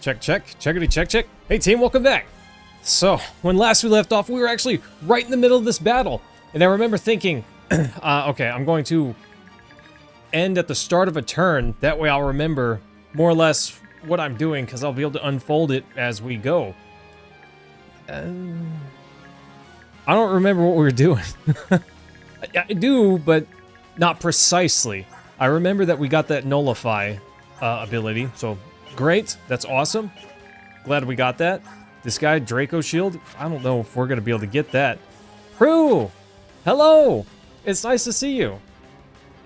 Check, check. Checkity, check, check. Hey, team, welcome back. So, when last we left off, we were actually right in the middle of this battle. And I remember thinking, okay, I'm going to end at the start of a turn. That way I'll remember more or less what I'm doing, because I'll be able to unfold it as we go. I don't remember what we were doing. I do, but not precisely. I remember that we got that nullify ability, so great. That's awesome. Glad we got that. This guy, Draco Shield, I don't know if we're going to be able to get that. Prue! Hello! It's nice to see you.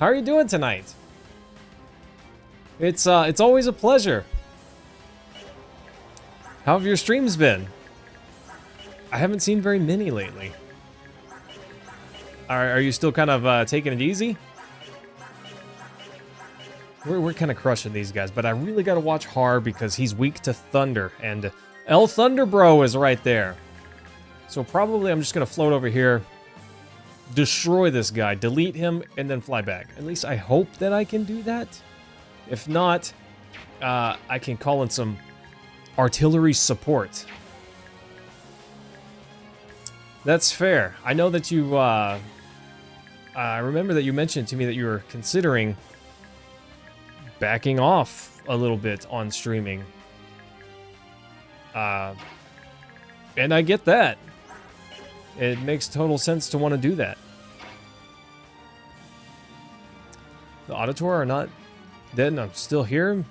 How are you doing tonight? It's always a pleasure. How have your streams been? I haven't seen very many lately. Are you still kind of taking it easy? We're kind of crushing these guys, but I really got to watch Har because he's weak to thunder, and El Thunder Bro is right there. So probably I'm just going to float over here, destroy this guy, delete him, and then fly back. At least I hope that I can do that. If not, I can call in some artillery support. That's fair. I know that you, I remember that you mentioned to me that you were considering backing off a little bit on streaming. And I get that. It makes total sense to want to do that. The Auditor are not dead and I'm still here.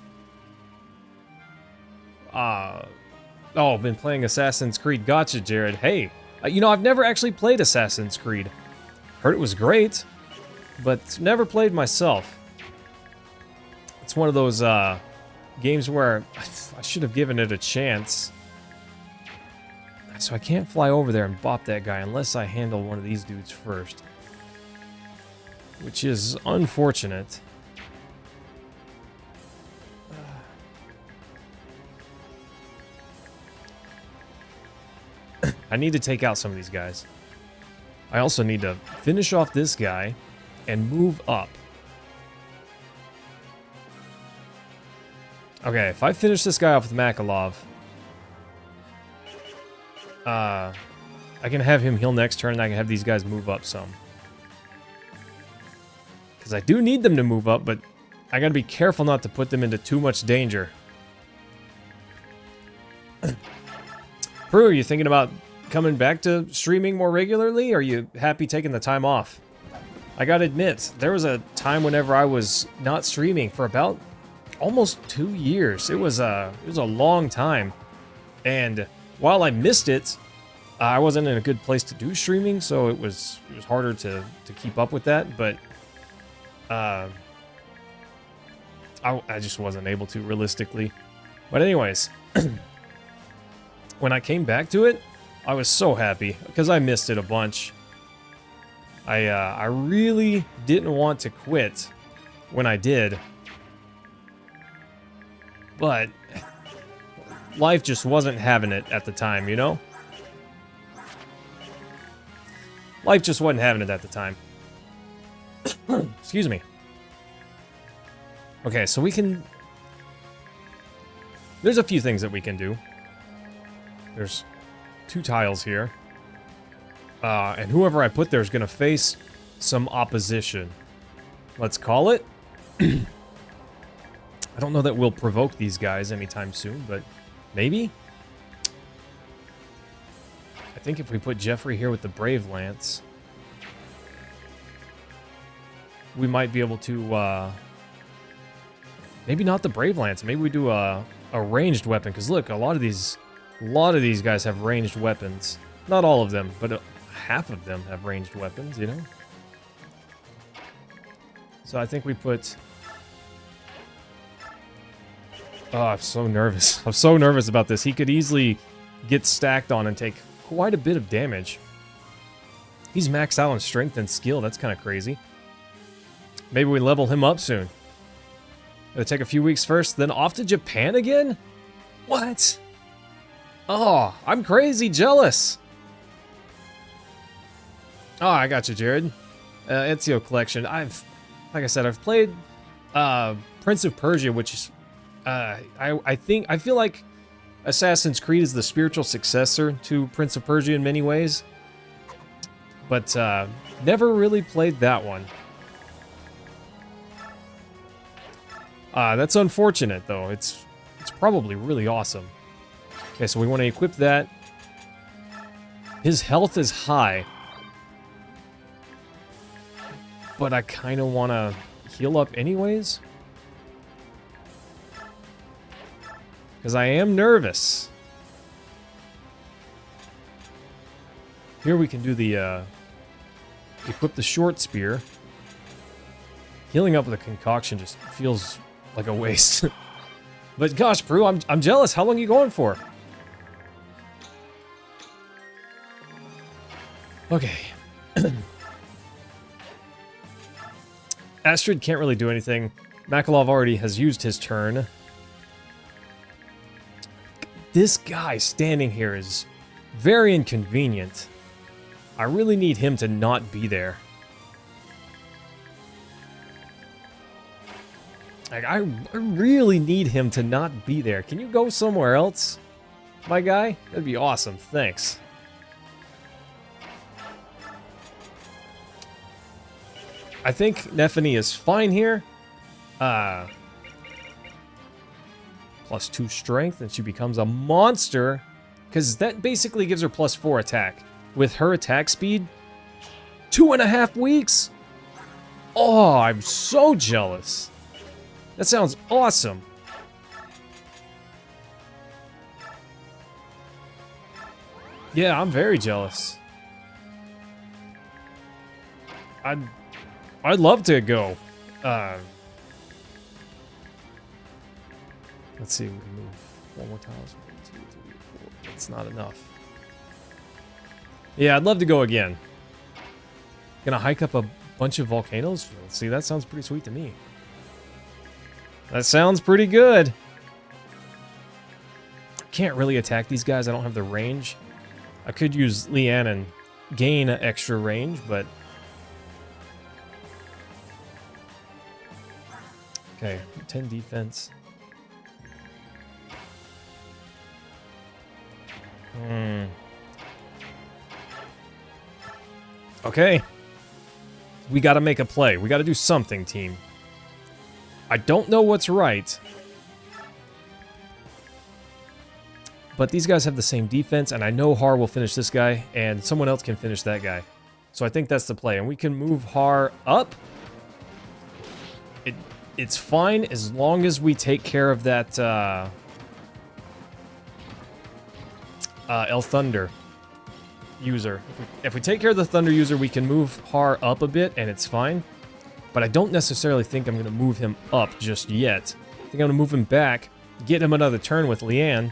Oh, I've been playing Assassin's Creed. Gotcha, Jared. Hey, you know, I've never actually played Assassin's Creed. Heard it was great, but never played myself. It's one of those games where I should have given it a chance. So I can't fly over there and bop that guy unless I handle one of these dudes first. Which is unfortunate. I need to take out some of these guys. I also need to finish off this guy and move up. Okay, if I finish this guy off with Makalov, I can have him heal next turn, and I can have these guys move up some. Because I do need them to move up, but I gotta be careful not to put them into too much danger. Prue, are you thinking about coming back to streaming more regularly, or are you happy taking the time off? I gotta admit, there was a time whenever I was not streaming for about almost 2 years. It was a long time, and while I missed it, I wasn't in a good place to do streaming, so it was harder to keep up with that. But I just wasn't able to realistically. But anyways, when I came back to it, I was so happy because I missed it a bunch. I really didn't want to quit when I did, but life just wasn't having it at the time, you know? Life just wasn't having it at the time. Excuse me. Okay, so we can... There's a few things that we can do. There's 2 tiles here. And whoever I put there is going to face some opposition. Let's call it. I don't know that we'll provoke these guys anytime soon, but maybe? I think if we put Jeffrey here with the Brave Lance, we might be able to, maybe not the Brave Lance. Maybe we do a ranged weapon, because look, a lot of these guys have ranged weapons. Not all of them, but half of them have ranged weapons, you know? So I think we put... Oh, I'm so nervous. I'm so nervous about this. He could easily get stacked on and take quite a bit of damage. He's maxed out on strength and skill. That's kind of crazy. Maybe we level him up soon. It'll take a few weeks first, then off to Japan again? What? Oh, I'm crazy jealous. Oh, I got you, Jared. Ezio Collection. Like I said, I've played Prince of Persia, which is I feel like Assassin's Creed is the spiritual successor to Prince of Persia in many ways, but never really played that one. That's unfortunate, though. It's probably really awesome. Okay, so we want to equip that. His health is high, but I kind of want to heal up anyways. Because I am nervous. Here we can do the, equip the short spear. Healing up with a concoction just feels like a waste. But gosh, Prue, I'm jealous. How long are you going for? Okay. Astrid can't really do anything. Makalov already has used his turn. This guy standing here is very inconvenient. I really need him to not be there. Like, I really need him to not be there. Can you go somewhere else, my guy? That'd be awesome. Thanks. I think Nephany is fine here. +2 strength, and she becomes a monster. Because that basically gives her +4 attack. With her attack speed, 2.5 weeks? Oh, I'm so jealous. That sounds awesome. Yeah, I'm very jealous. I'd love to go. Let's see, we can move one more tiles. 1, 2, 3, 4. That's not enough. Yeah, I'd love to go again. Gonna hike up a bunch of volcanoes? Let's see, that sounds pretty sweet to me. That sounds pretty good. Can't really attack these guys. I don't have the range. I could use Leanne and gain extra range, but... Okay, 10 defense. Okay. We gotta make a play. We gotta do something, team. I don't know what's right. But these guys have the same defense, and I know Har will finish this guy, and someone else can finish that guy. So I think that's the play. And we can move Har up. It's fine as long as we take care of that El Thunder user. If we take care of the Thunder user, we can move Har up a bit, and it's fine. But I don't necessarily think I'm going to move him up just yet. I think I'm going to move him back, get him another turn with Leanne,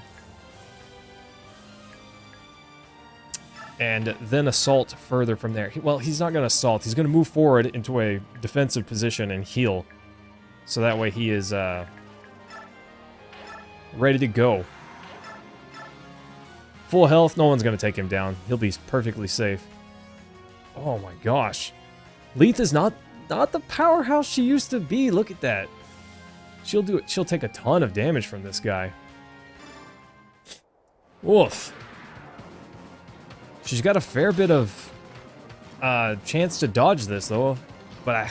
and then assault further from there. Well, he's not going to assault. He's going to move forward into a defensive position and heal. So that way he is ready to go. Full health, no one's going to take him down. He'll be perfectly safe. Oh my gosh. Leith is not the powerhouse she used to be. Look at that. She'll do it. She'll take a ton of damage from this guy. Oof. She's got a fair bit of chance to dodge this though. But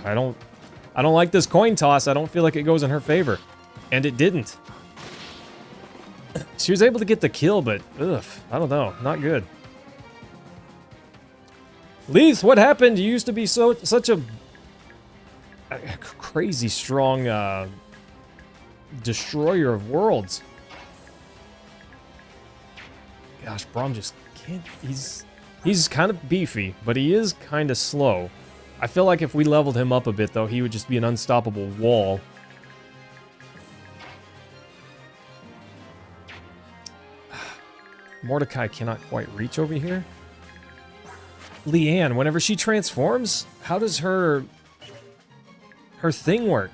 I don't like this coin toss. I don't feel like it goes in her favor. And it didn't. She was able to get the kill, but I don't know. Not good. Leith, what happened? You used to be such a crazy strong destroyer of worlds. Gosh, Braum just can't. He's kind of beefy, but he is kind of slow. I feel like if we leveled him up a bit, though, he would just be an unstoppable wall. Mordecai cannot quite reach over here. Leanne, whenever she transforms, how does her thing work?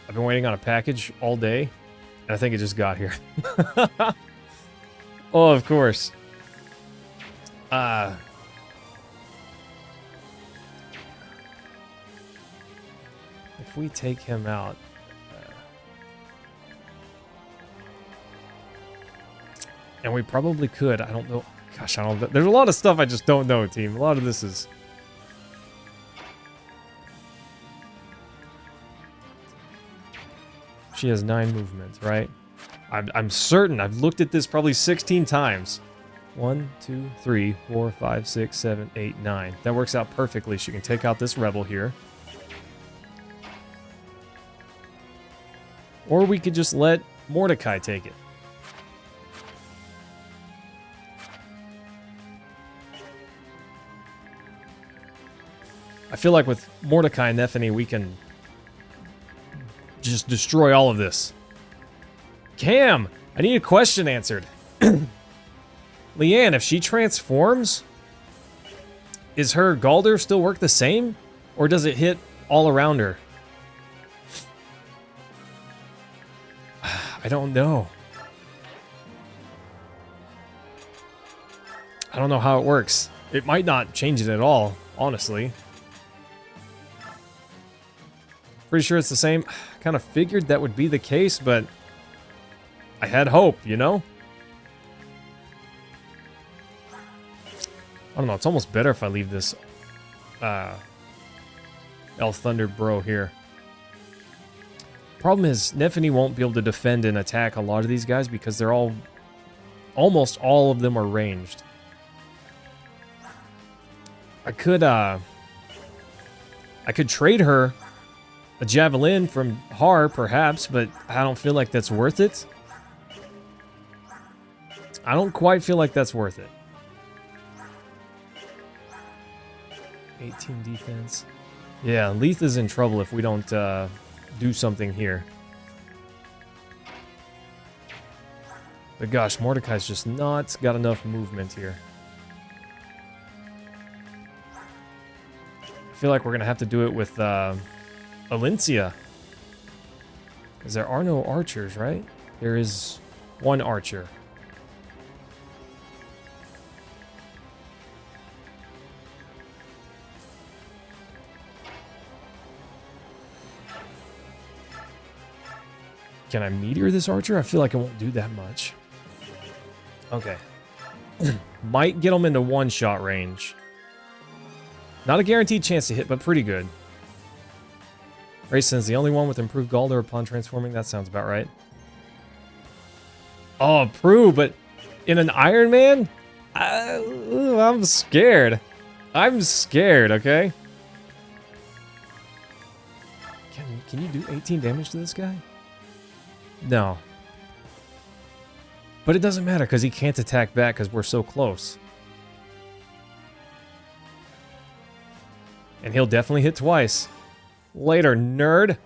I've been waiting on a package all day, and I think it just got here. Oh, of course. If we take him out... And we probably could. I don't know. Gosh, I don't know. There's a lot of stuff I just don't know, team. A lot of this is... She has 9 movements, right? I'm certain. I've looked at this probably 16 times. 1, 2, 3, 4, 5, 6, 7, 8, 9. That works out perfectly. She can take out this rebel here. Or we could just let Mordecai take it. I feel like with Mordecai and Nephany, we can just destroy all of this. Cam, I need a question answered. Leanne, if she transforms, is her Galder still work the same? Or does it hit all around her? I don't know. I don't know how it works. It might not change it at all, honestly. Pretty sure it's the same. Kind of figured that would be the case, but I had hope, you know? I don't know. It's almost better if I leave this Elf Thunder Bro here. Problem is, Nephany won't be able to defend and attack a lot of these guys because they're all... Almost all of them are ranged. I could trade her a Javelin from Har, perhaps, but I don't feel like that's worth it. I don't quite feel like that's worth it. 18 defense. Yeah, Leith is in trouble if we don't do something here. But gosh, Mordecai's just not got enough movement here. I feel like we're gonna have to do it with Alencia. Because there are no archers, right? There is one archer. Can I meteor this archer? I feel like it won't do that much. Okay. Might get him into one-shot range. Not a guaranteed chance to hit, but pretty good. Rayson's the only one with improved Galder upon transforming. That sounds about right. Oh, Prue, but in an Iron Man? I'm scared. I'm scared, okay? Can you do 18 damage to this guy? No. But it doesn't matter because he can't attack back because we're so close. And he'll definitely hit twice. Later, nerd.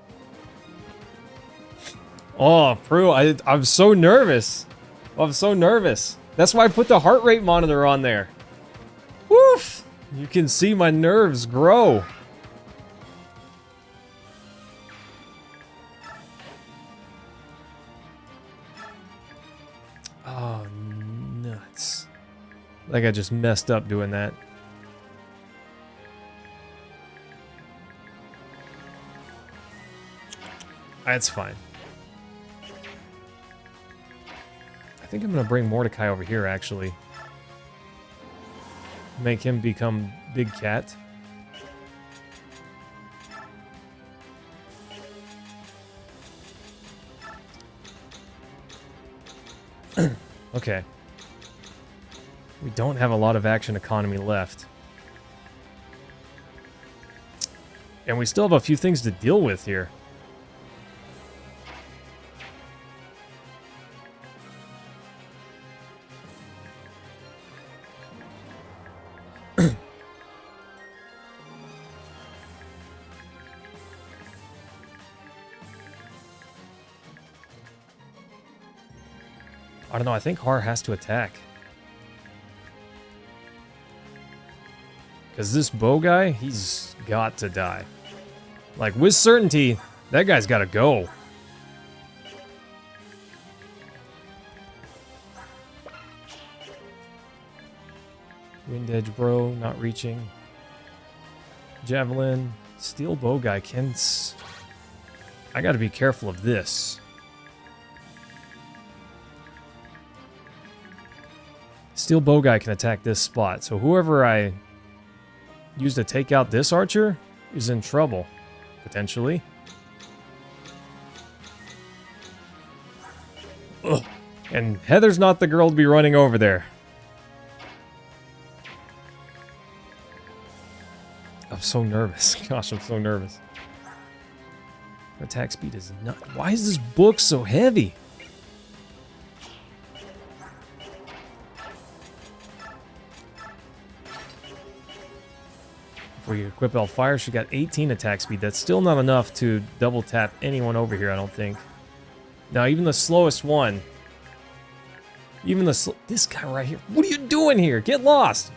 Oh, Prue, I'm so nervous. I'm so nervous. That's why I put the heart rate monitor on there. Woof! You can see my nerves grow. Oh, nuts. Like I just messed up doing that. That's fine. I think I'm going to bring Mordecai over here, actually. Make him become Big Cat. Okay. We don't have a lot of action economy left. And we still have a few things to deal with here. I don't know, I think Har has to attack. Because this bow guy, he's got to die. Like, with certainty, that guy's got to go. Wind Edge Bro, not reaching. Javelin. Steel bow guy can... I got to be careful of this. Steel bow guy can attack this spot. So whoever I use to take out this archer is in trouble, potentially. Ugh. And Heather's not the girl to be running over there. I'm so nervous. Gosh, I'm so nervous. Her attack speed is not. Why is this book so heavy? Before you equip Elfire, she got 18 attack speed. That's still not enough to double tap anyone over here, I don't think. Now, even the slowest one. Even this guy right here. What are you doing here? Get lost.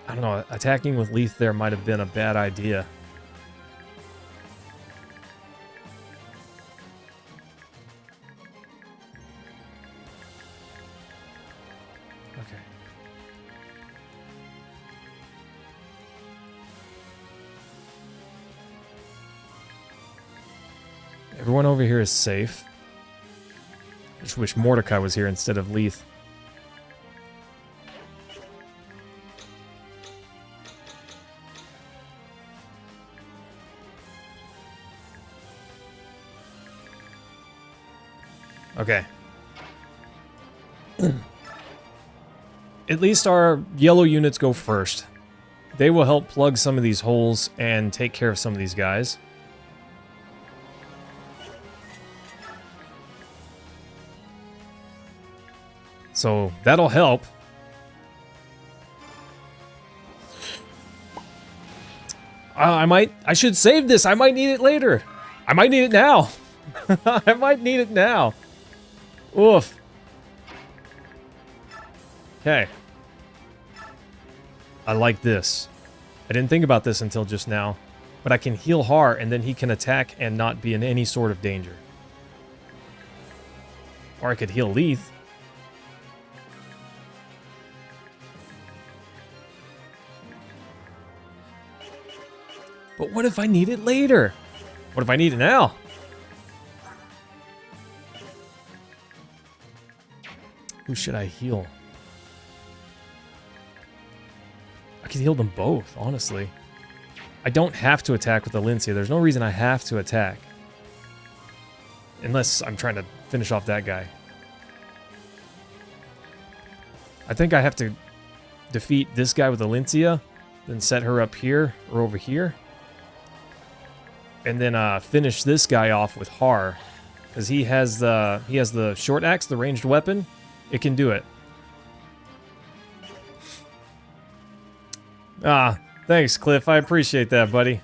I don't know. Attacking with Leaf there might have been a bad idea. Okay. Everyone over here is safe. I just wish Mordecai was here instead of Leith. Okay. At least our yellow units go first. They will help plug some of these holes and take care of some of these guys. So that'll help. I should save this. I might need it later. I might need it now. I might need it now. Oof. Okay. I like this. I didn't think about this until just now. But I can heal Har, and then he can attack and not be in any sort of danger. Or I could heal Leith. But what if I need it later? What if I need it now? Who should I heal? I could heal them both, honestly. I don't have to attack with Alencia. There's no reason I have to attack. Unless I'm trying to finish off that guy. I think I have to defeat this guy with Alencia, then set her up here or over here. And then finish this guy off with Har. Because he has the short axe, the ranged weapon. It can do it. Ah, thanks, Cliff. I appreciate that, buddy.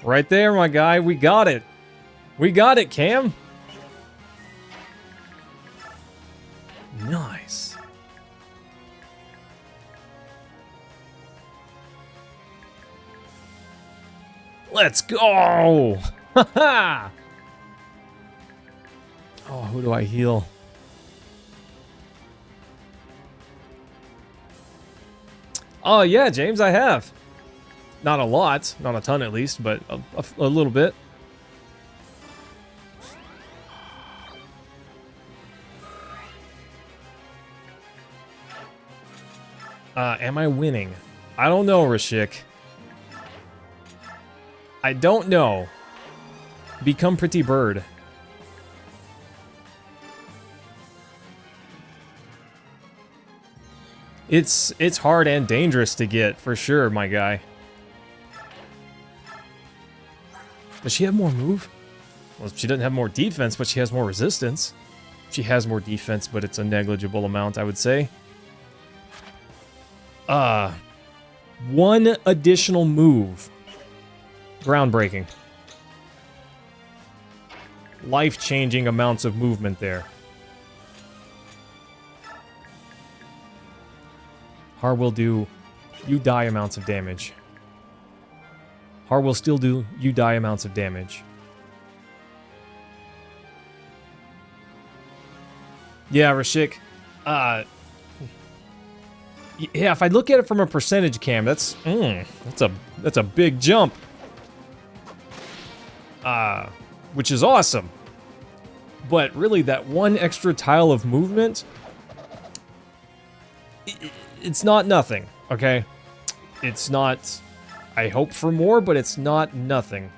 Right there, my guy. We got it. We got it, Cam. Nice. Let's go! Haha! Oh, who do I heal? Oh, yeah, James, I have. Not a lot. Not a ton, at least, but a little bit. Am I winning? I don't know, Rashik. I don't know. Become Pretty Bird. It's hard and dangerous to get, for sure, my guy. Does she have more move? Well, she doesn't have more defense, but she has more resistance. She has more defense, but it's a negligible amount, I would say. One additional move. Groundbreaking. Life-changing amounts of movement there. Har will do you die amounts of damage. Har will still do you die amounts of damage. Yeah, Rashik. Yeah, if I look at it from a percentage, Cam, that's a big jump. Which is awesome. But really, that one extra tile of movement, it's not nothing, okay? It's not... I hope for more, but it's not nothing.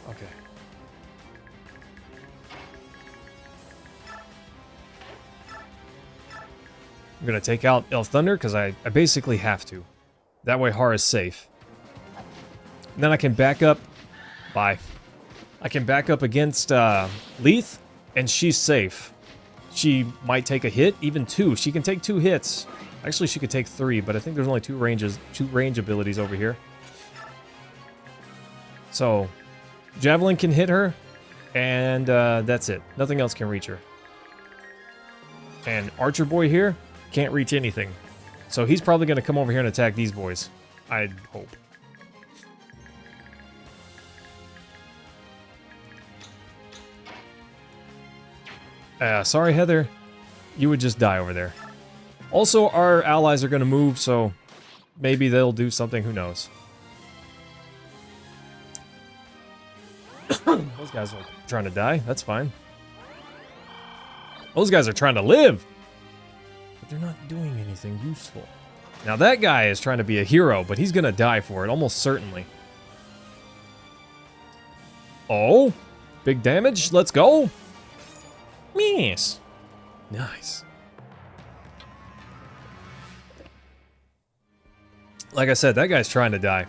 Okay. I'm gonna take out Elf Thunder, because I basically have to. That way Har is safe. And then I can back up... Bye. I can back up against Leith, and she's safe. She might take a hit, even 2. She can take 2 hits. Actually, she could take 3, but I think there's only 2 range abilities over here. So, Javelin can hit her, and that's it. Nothing else can reach her. And Archer Boy here can't reach anything. So he's probably going to come over here and attack these boys. I'd hope. Sorry, Heather. You would just die over there. Also, our allies are going to move, so maybe they'll do something. Who knows? Those guys are trying to die. That's fine. Those guys are trying to live. But they're not doing anything useful. Now, that guy is trying to be a hero, but he's going to die for it, almost certainly. Oh, big damage. Let's go. Yes. Nice. Like I said, that guy's trying to die.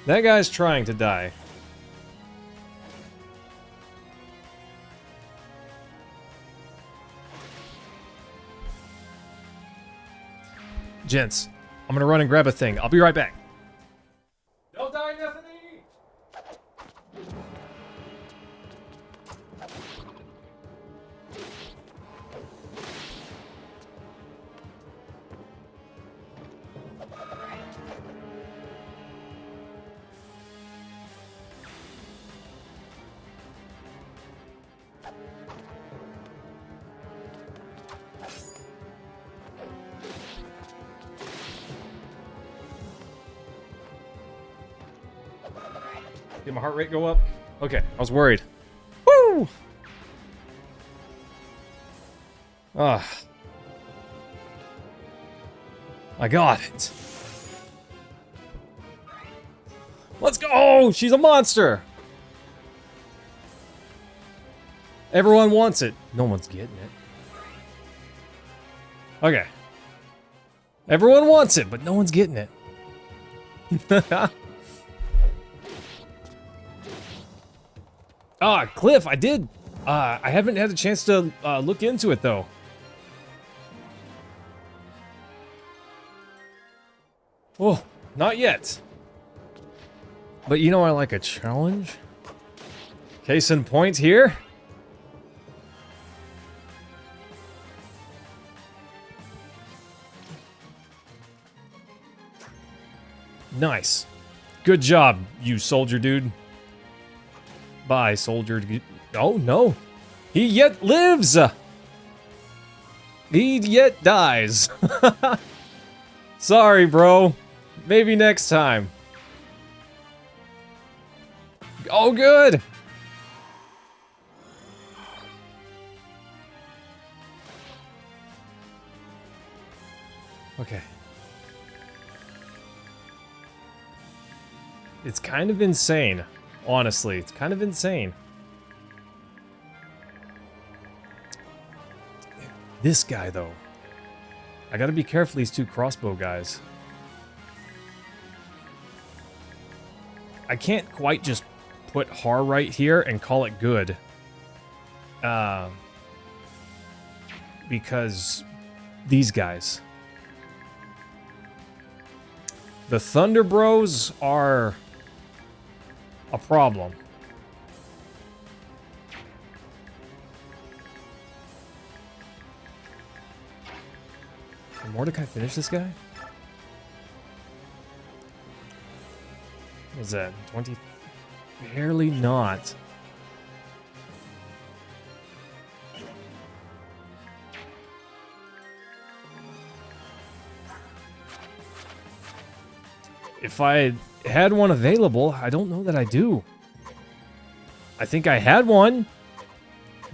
That guy's trying to die. Gents, I'm gonna run and grab a thing. I'll be right back. Don't die, Nethany! Did my heart rate go up? Okay, I was worried. Woo! Ah. I got it. Let's go! Oh, she's a monster! Everyone wants it. No one's getting it. Okay. Everyone wants it, but no one's getting it. Ah, Cliff, I did. I haven't had a chance to look into it, though. Oh, not yet. But you know I like a challenge. Case in point here. Nice. Good job, you soldier dude. Bye, soldier. Oh, no. He yet lives! He yet dies. Sorry, bro. Maybe next time. Oh, good! Okay. It's kind of insane. Honestly, it's kind of insane. This guy, though. I gotta be careful, these 2 crossbow guys. I can't quite just put Har right here and call it good. Because these guys. The Thunder Bros are a problem. Can Mordecai finish this guy? What is that? 20? Barely not. if I had one available, I don't know that I do. I think I had one,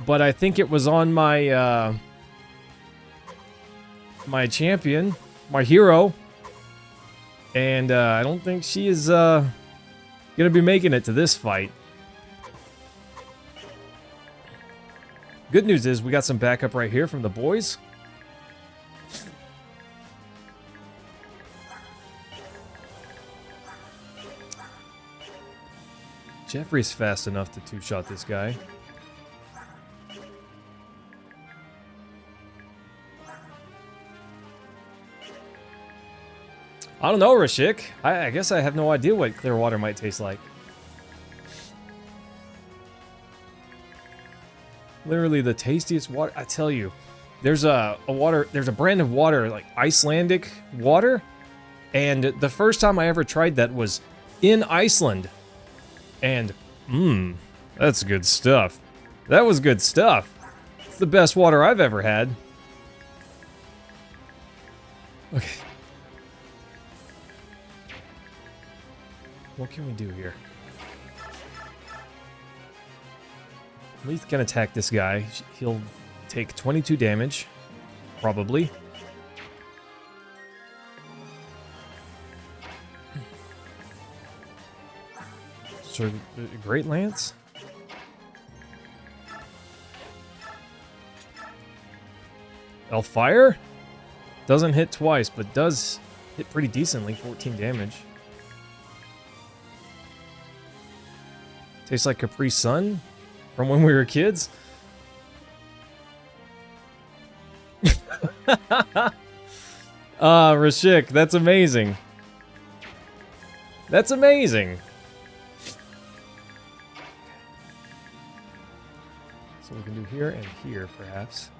but I think it was on my, my champion, my hero. And I don't think she is gonna be making it to this fight. Good news is we got some backup right here from the boys. Jeffrey's fast enough to two-shot this guy. I don't know, Rashik. I guess I have no idea what clear water might taste like. Literally the tastiest water. I tell you, there's a brand of water, like Icelandic water. And the first time I ever tried that was in Iceland. And, that's good stuff. That was good stuff. It's the best water I've ever had. Okay. What can we do here? Leith can attack this guy. He'll take 22 damage. Probably. So, Great Lance? Elfire? Doesn't hit twice, but does hit pretty decently. 14 damage. Tastes like Capri Sun from when we were kids. Rashik, that's amazing. That's amazing. So we can do here and here, perhaps.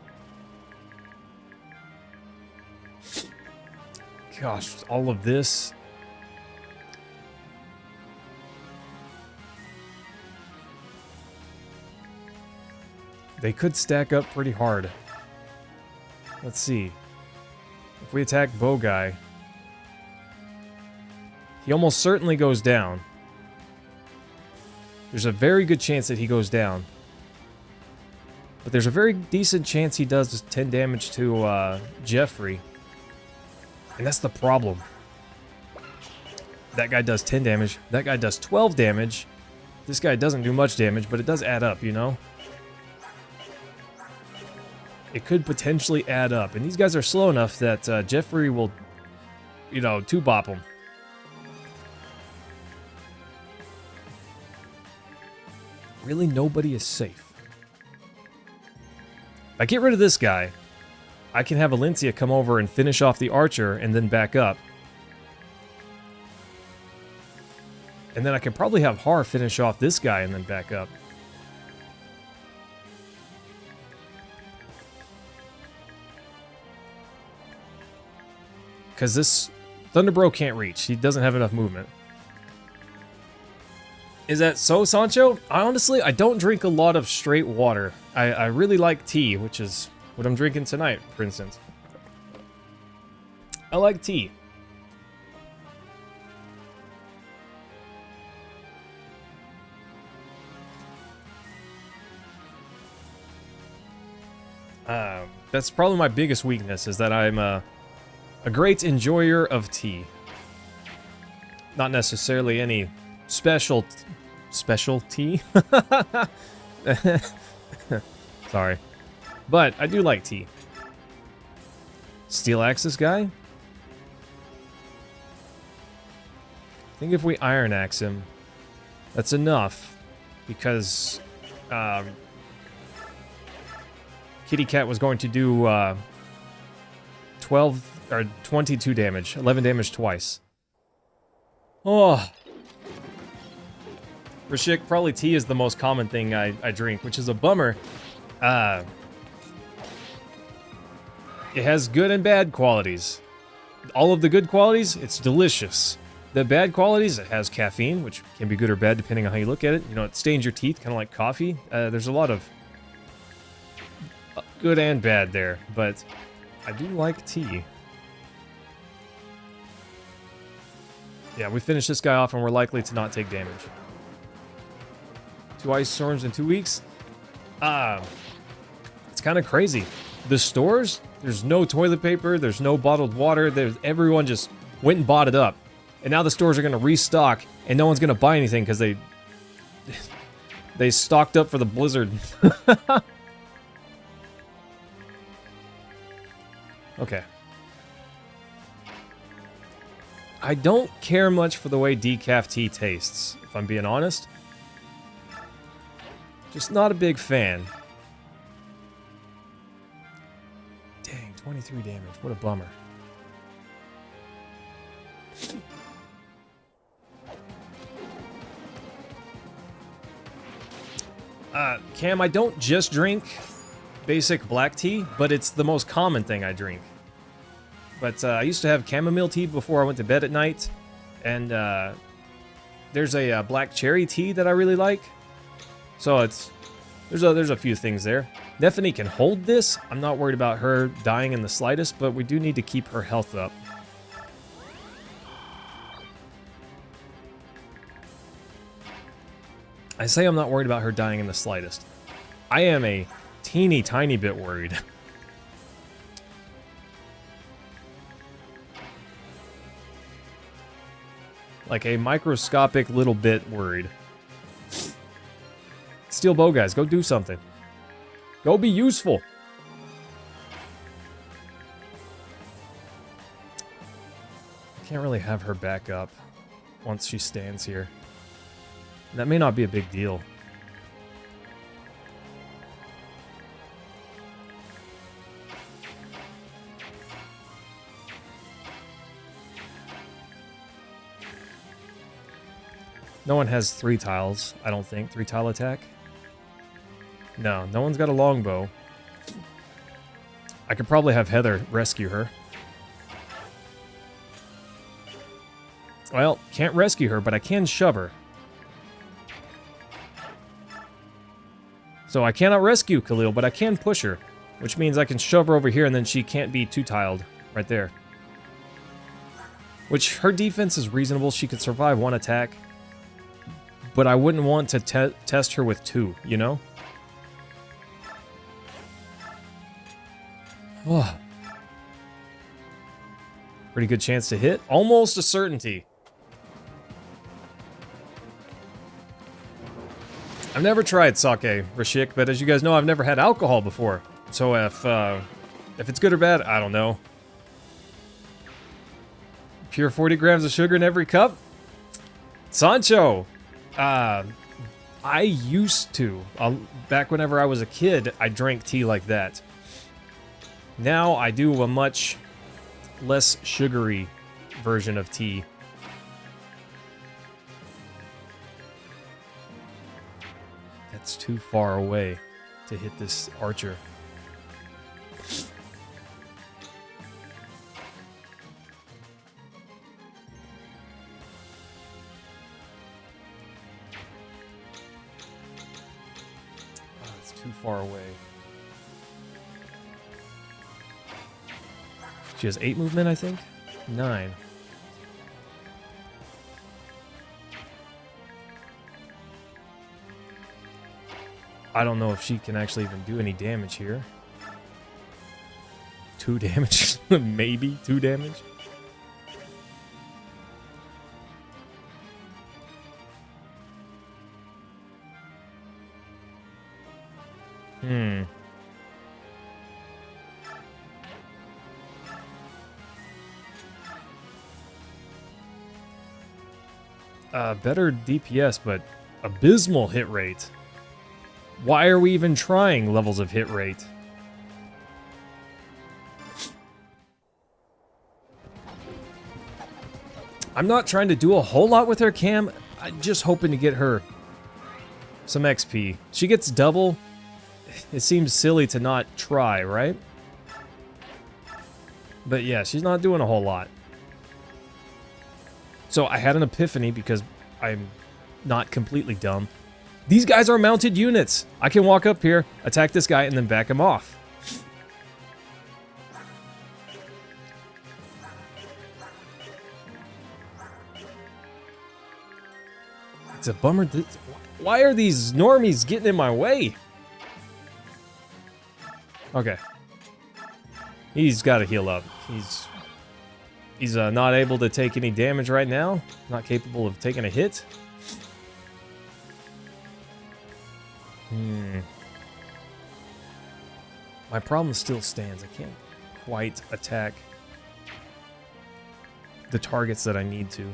Gosh, all of this. They could stack up pretty hard. Let's see. If we attack Bow Guy, he almost certainly goes down. There's a very good chance that he goes down. But there's a very decent chance he does 10 damage to Jeffrey. And that's the problem. That guy does 10 damage. That guy does 12 damage. This guy doesn't do much damage, but it does add up, you know? It could potentially add up. And these guys are slow enough that Jeffrey will, you know, two-bop them. Really, nobody is safe. If I get rid of this guy, I can have Valencia come over and finish off the archer and then back up. And then I can probably have Har finish off this guy and then back up. Because this Thunderbro can't reach. He doesn't have enough movement. Is that so, Sancho? I don't drink a lot of straight water. I really like tea, which is what I'm drinking tonight, for instance. I like tea. That's probably my biggest weakness, is that I'm a great enjoyer of tea. Not necessarily any special tea. Sorry. But I do like tea. Steel Axe this guy? I think if we Iron Axe him, that's enough. Because Kitty Cat was going to do 12 or 22 damage, 11 damage twice. Oh. Rashik, probably tea is the most common thing I drink, which is a bummer. It has good and bad qualities. All of the good qualities, it's delicious. The bad qualities, it has caffeine, which can be good or bad depending on how you look at it. You know, it stains your teeth, kind of like coffee. There's a lot of good and bad there, but I do like tea. Yeah, we finish this guy off and we're likely to not take damage. 2 ice storms in 2 weeks? It's kind of crazy. The stores, there's no toilet paper, there's no bottled water, everyone just went and bought it up. And now the stores are going to restock, and no one's going to buy anything because they stocked up for the blizzard. Okay. I don't care much for the way decaf tea tastes, if I'm being honest. Just not a big fan. Dang, 23 damage. What a bummer. Cam, I don't just drink basic black tea, but it's the most common thing I drink. But I used to have chamomile tea before I went to bed at night, and there's a black cherry tea that I really like. So there's a few things there. Neffany can hold this. I'm not worried about her dying in the slightest, but we do need to keep her health up. I say I'm not worried about her dying in the slightest. I am a teeny tiny bit worried. Like a microscopic little bit worried. Steel bow, guys. Go do something. Go be useful. Can't really have her back up once she stands here. That may not be a big deal. No one has 3 tiles, I don't think. 3 tile attack? No, no one's got a longbow. I could probably have Heather rescue her. Well, can't rescue her, but I can shove her. So I cannot rescue Khalil, but I can push her. Which means I can shove her over here and then she can't be 2-tiled right there. Which, her defense is reasonable. She could survive 1 attack. But I wouldn't want to test her with 2, you know? Oh. Pretty good chance to hit. Almost a certainty. I've never tried sake, Rashik, but as you guys know, I've never had alcohol before. So if it's good or bad, I don't know. Pure 40 grams of sugar in every cup? Sancho! I used to. Back whenever I was a kid, I drank tea like that. Now I do a much less sugary version of tea. That's too far away to hit this archer. Too far away. She has 8 movement, I think? 9. I don't know if she can actually even do any damage here. 2 damage? Maybe 2 damage? Better DPS, but abysmal hit rate. Why are we even trying levels of hit rate? I'm not trying to do a whole lot with her, Cam. I'm just hoping to get her some XP. She gets double. It seems silly to not try, right? But yeah, she's not doing a whole lot. So I had an epiphany because I'm not completely dumb. These guys are mounted units. I can walk up here, attack this guy, and then back him off. It's a bummer. Why are these normies getting in my way? Okay. He's got to heal up. He's not able to take any damage right now. Not capable of taking a hit. My problem still stands. I can't quite attack the targets that I need to.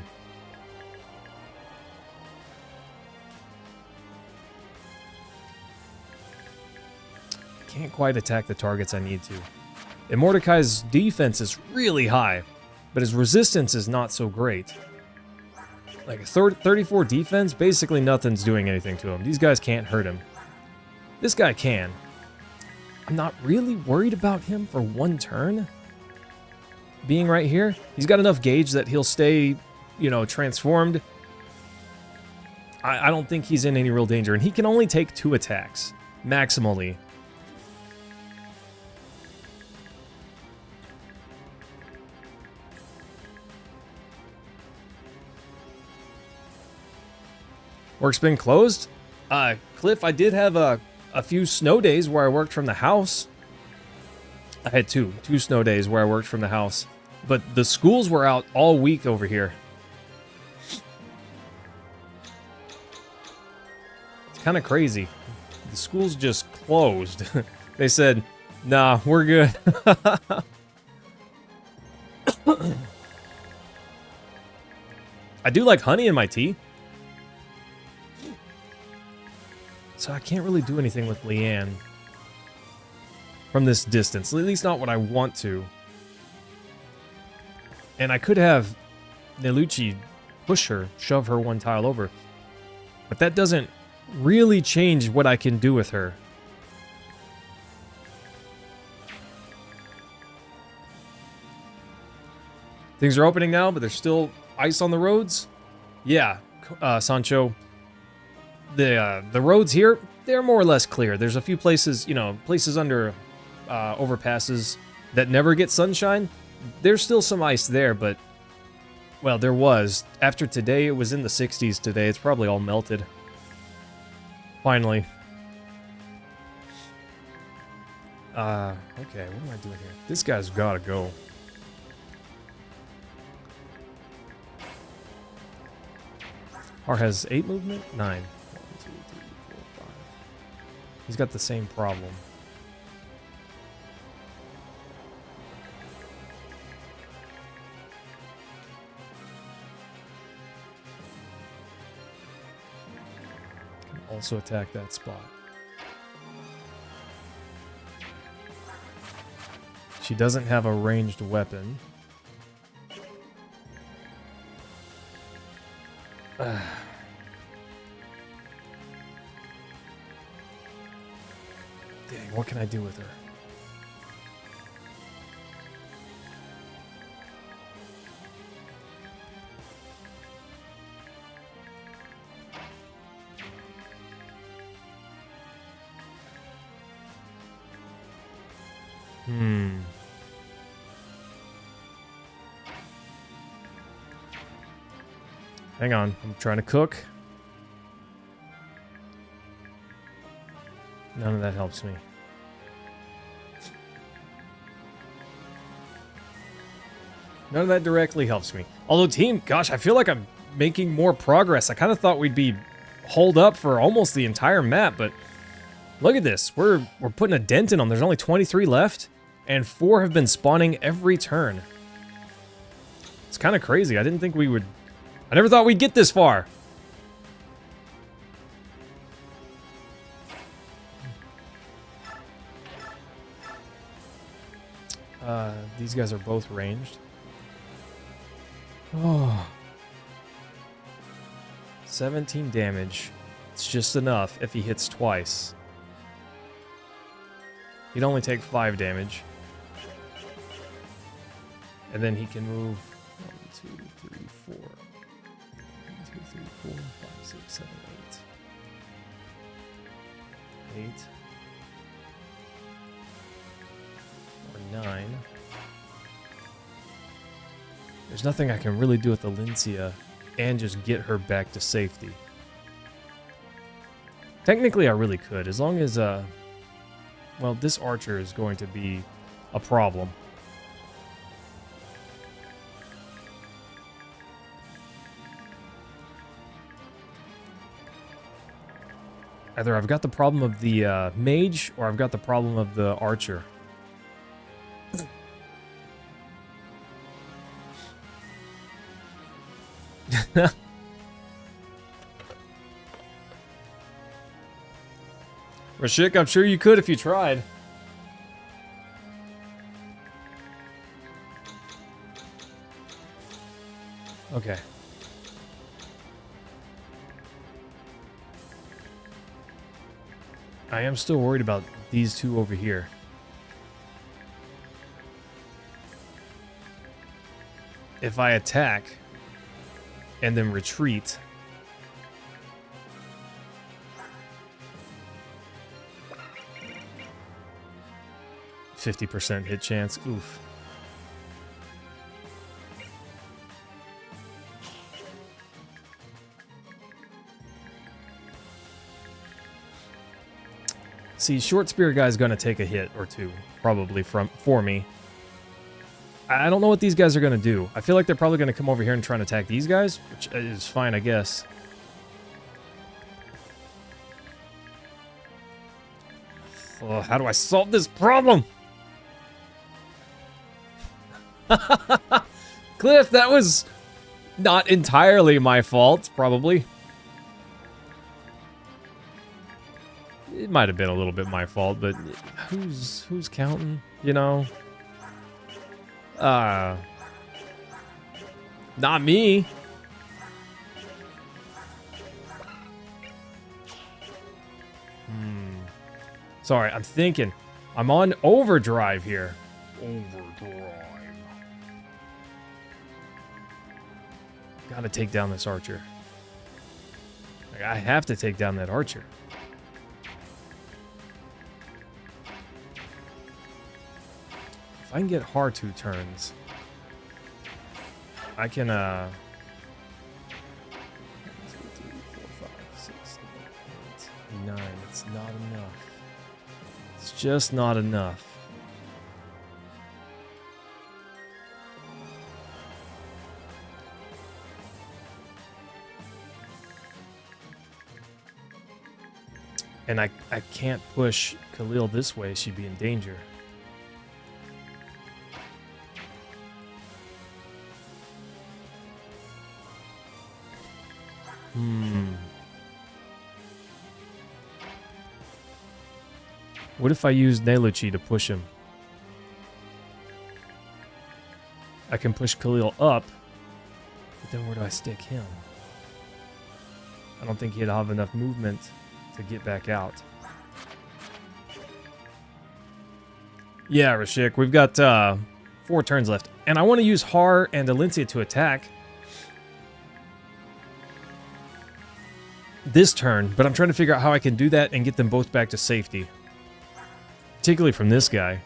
Can't quite attack the targets I need to. And Mordecai's defense is really high, but his resistance is not so great. Like a 34 defense, basically nothing's doing anything to him. These guys can't hurt him. This guy can. I'm not really worried about him for one turn. Being right here, he's got enough gauge that he'll stay, you know, transformed. I don't think he's in any real danger, and he can only take 2 attacks, maximally. Work's been closed? Cliff, I did have a few snow days where I worked from the house. I had two snow days where I worked from the house. But the schools were out all week over here. It's kind of crazy. The schools just closed. They said, nah, we're good. I do like honey in my tea. So I can't really do anything with Leanne from this distance, at least not what I want to. And I could have Nelucci push her, shove her one tile over, but that doesn't really change what I can do with her. Things are opening now, but there's still ice on the roads. Yeah, Sancho. The roads here, they're more or less clear. There's a few places, you know, places under overpasses that never get sunshine. There's still some ice there, but, well, there was. After today, it was in the 60s today. It's probably all melted. Finally. Okay, what am I doing here? This guy's gotta go. Har has 8 movement? 9. He's got the same problem. Can also attack that spot. She doesn't have a ranged weapon. Dang, what can I do with her? Hang on, I'm trying to cook. None of that helps me. None of that directly helps me. Although team, gosh, I feel like I'm making more progress. I kind of thought we'd be holed up for almost the entire map, but look at this. We're putting a dent in them. There's only 23 left, and 4 have been spawning every turn. It's kind of crazy. I didn't think we would... I never thought we'd get this far. These guys are both ranged. Oh. 17 damage. It's just enough if he hits twice. He'd only take 5 damage. And then he can move 1, 2, 3, 4. 1, 2, 3, 4, 5, 6, 7, 8. 8. Or 9. There's nothing I can really do with Alencia and just get her back to safety. Technically, I really could, as long as, well, this archer is going to be a problem. Either I've got the problem of the mage, or I've got the problem of the archer. Rashik, I'm sure you could if you tried. Okay. I am still worried about these two over here. If I attack and then retreat, 50% hit chance. Oof. See, short spear guy's gonna take a hit or two, probably for me. I don't know what these guys are gonna do. I feel like they're probably gonna come over here and try and attack these guys, which is fine, I guess. Oh, how do I solve this problem? Cliff, that was not entirely my fault, probably. It might have been a little bit my fault, but who's counting, you know? Not me. Sorry, I'm thinking. I'm on overdrive here. Overdrive. Gotta take down this archer. Like, I have to take down that archer. If I can get Har 2 turns, I can, 1, 2, 3, 4, 5, 6, 7, 8, 9. It's not enough. It's just not enough. And I can't push Khalil this way. She'd be in danger. What if I use Neluchi to push him? I can push Khalil up, but then where do I stick him? I don't think he'd have enough movement to get back out. Yeah, Rashik, we've got 4 turns left. And I want to use Har and Alencia to attack this turn, but I'm trying to figure out how I can do that and get them both back to safety. Particularly from this guy.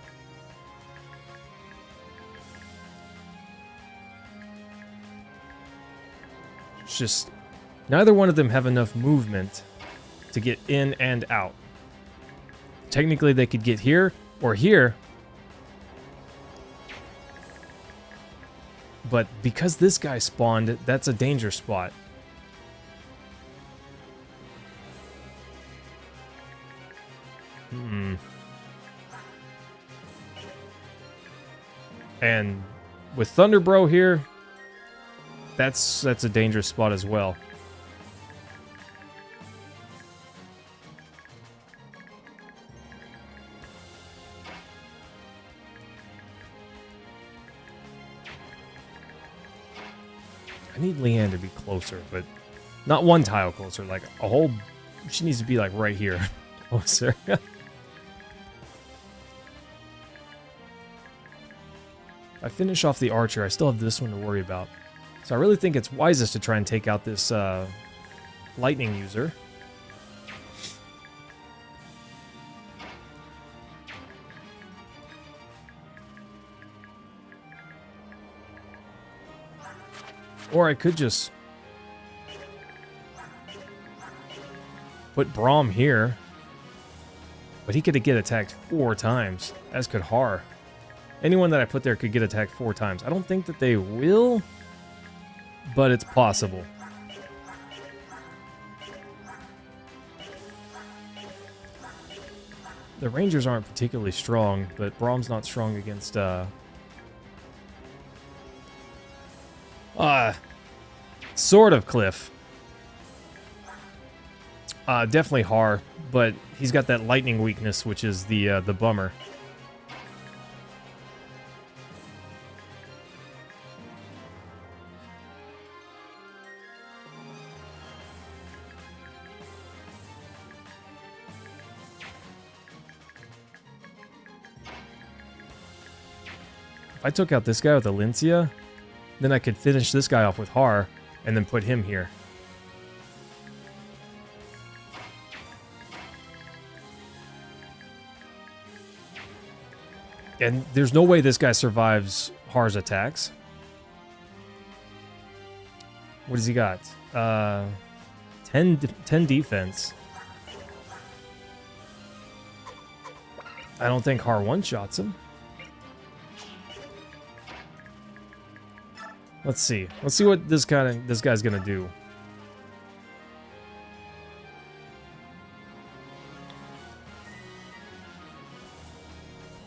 It's just neither one of them have enough movement to get in and out. Technically, they could get here or here. But because this guy spawned, that's a danger spot. And with Thunderbro here, that's a dangerous spot as well. I need Leanne to be closer, but not one tile closer, like a whole... She needs to be like right here closer. I finish off the archer, I still have this one to worry about. So I really think it's wisest to try and take out this lightning user. Or I could just... Put Braum here. But he could get attacked 4 times, as could Har. Anyone that I put there could get attacked 4 times. I don't think that they will, but it's possible. The Rangers aren't particularly strong, but Braum's not strong against, sort of Cliff. Definitely Har, but he's got that lightning weakness, which is the bummer. If I took out this guy with Alencia, then I could finish this guy off with Har, and then put him here. And there's no way this guy survives Har's attacks. What does he got? 10 defense. I don't think Har one-shots him. Let's see. Let's see what this guy's gonna do.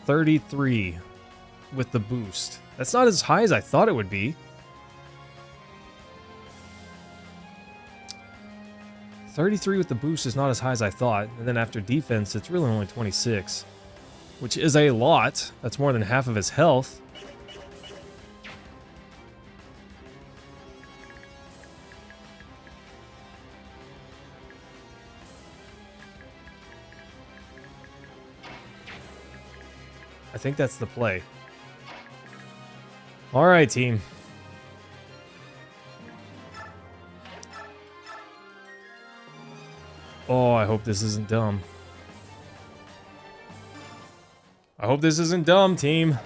$33 with the boost. That's not as high as I thought it would be. $33 with the boost is not as high as I thought. And then after defense, it's really only 26, which is a lot. That's more than half of his health. I think that's the play. All right, team. Oh, I hope this isn't dumb. I hope this isn't dumb, team.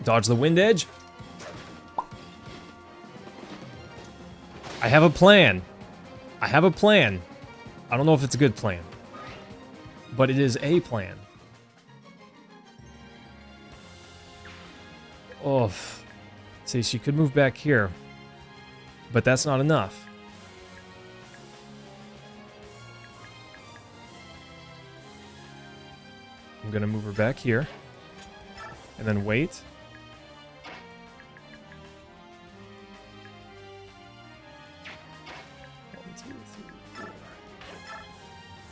Dodge the wind edge. I have a plan. I have a plan. I don't know if it's a good plan, but it is a plan. Oh, see, she could move back here, but that's not enough. I'm gonna move her back here, and then wait.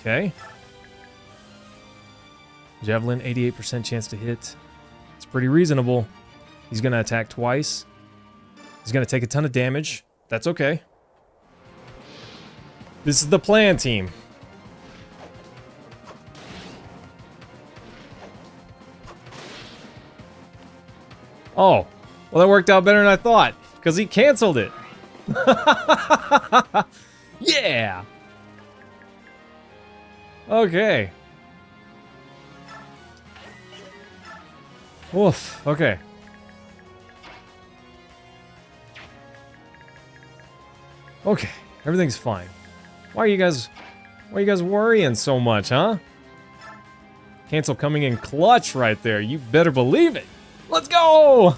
Okay. Javelin, 88% chance to hit. It's pretty reasonable. He's going to attack twice. He's going to take a ton of damage. That's okay. This is the plan, team. Oh. Well, that worked out better than I thought, because he canceled it. Yeah! Okay. Oof. Okay. Okay. Everything's fine. Why are you guys worrying so much, huh? Cancel coming in clutch right there. You better believe it. Let's go!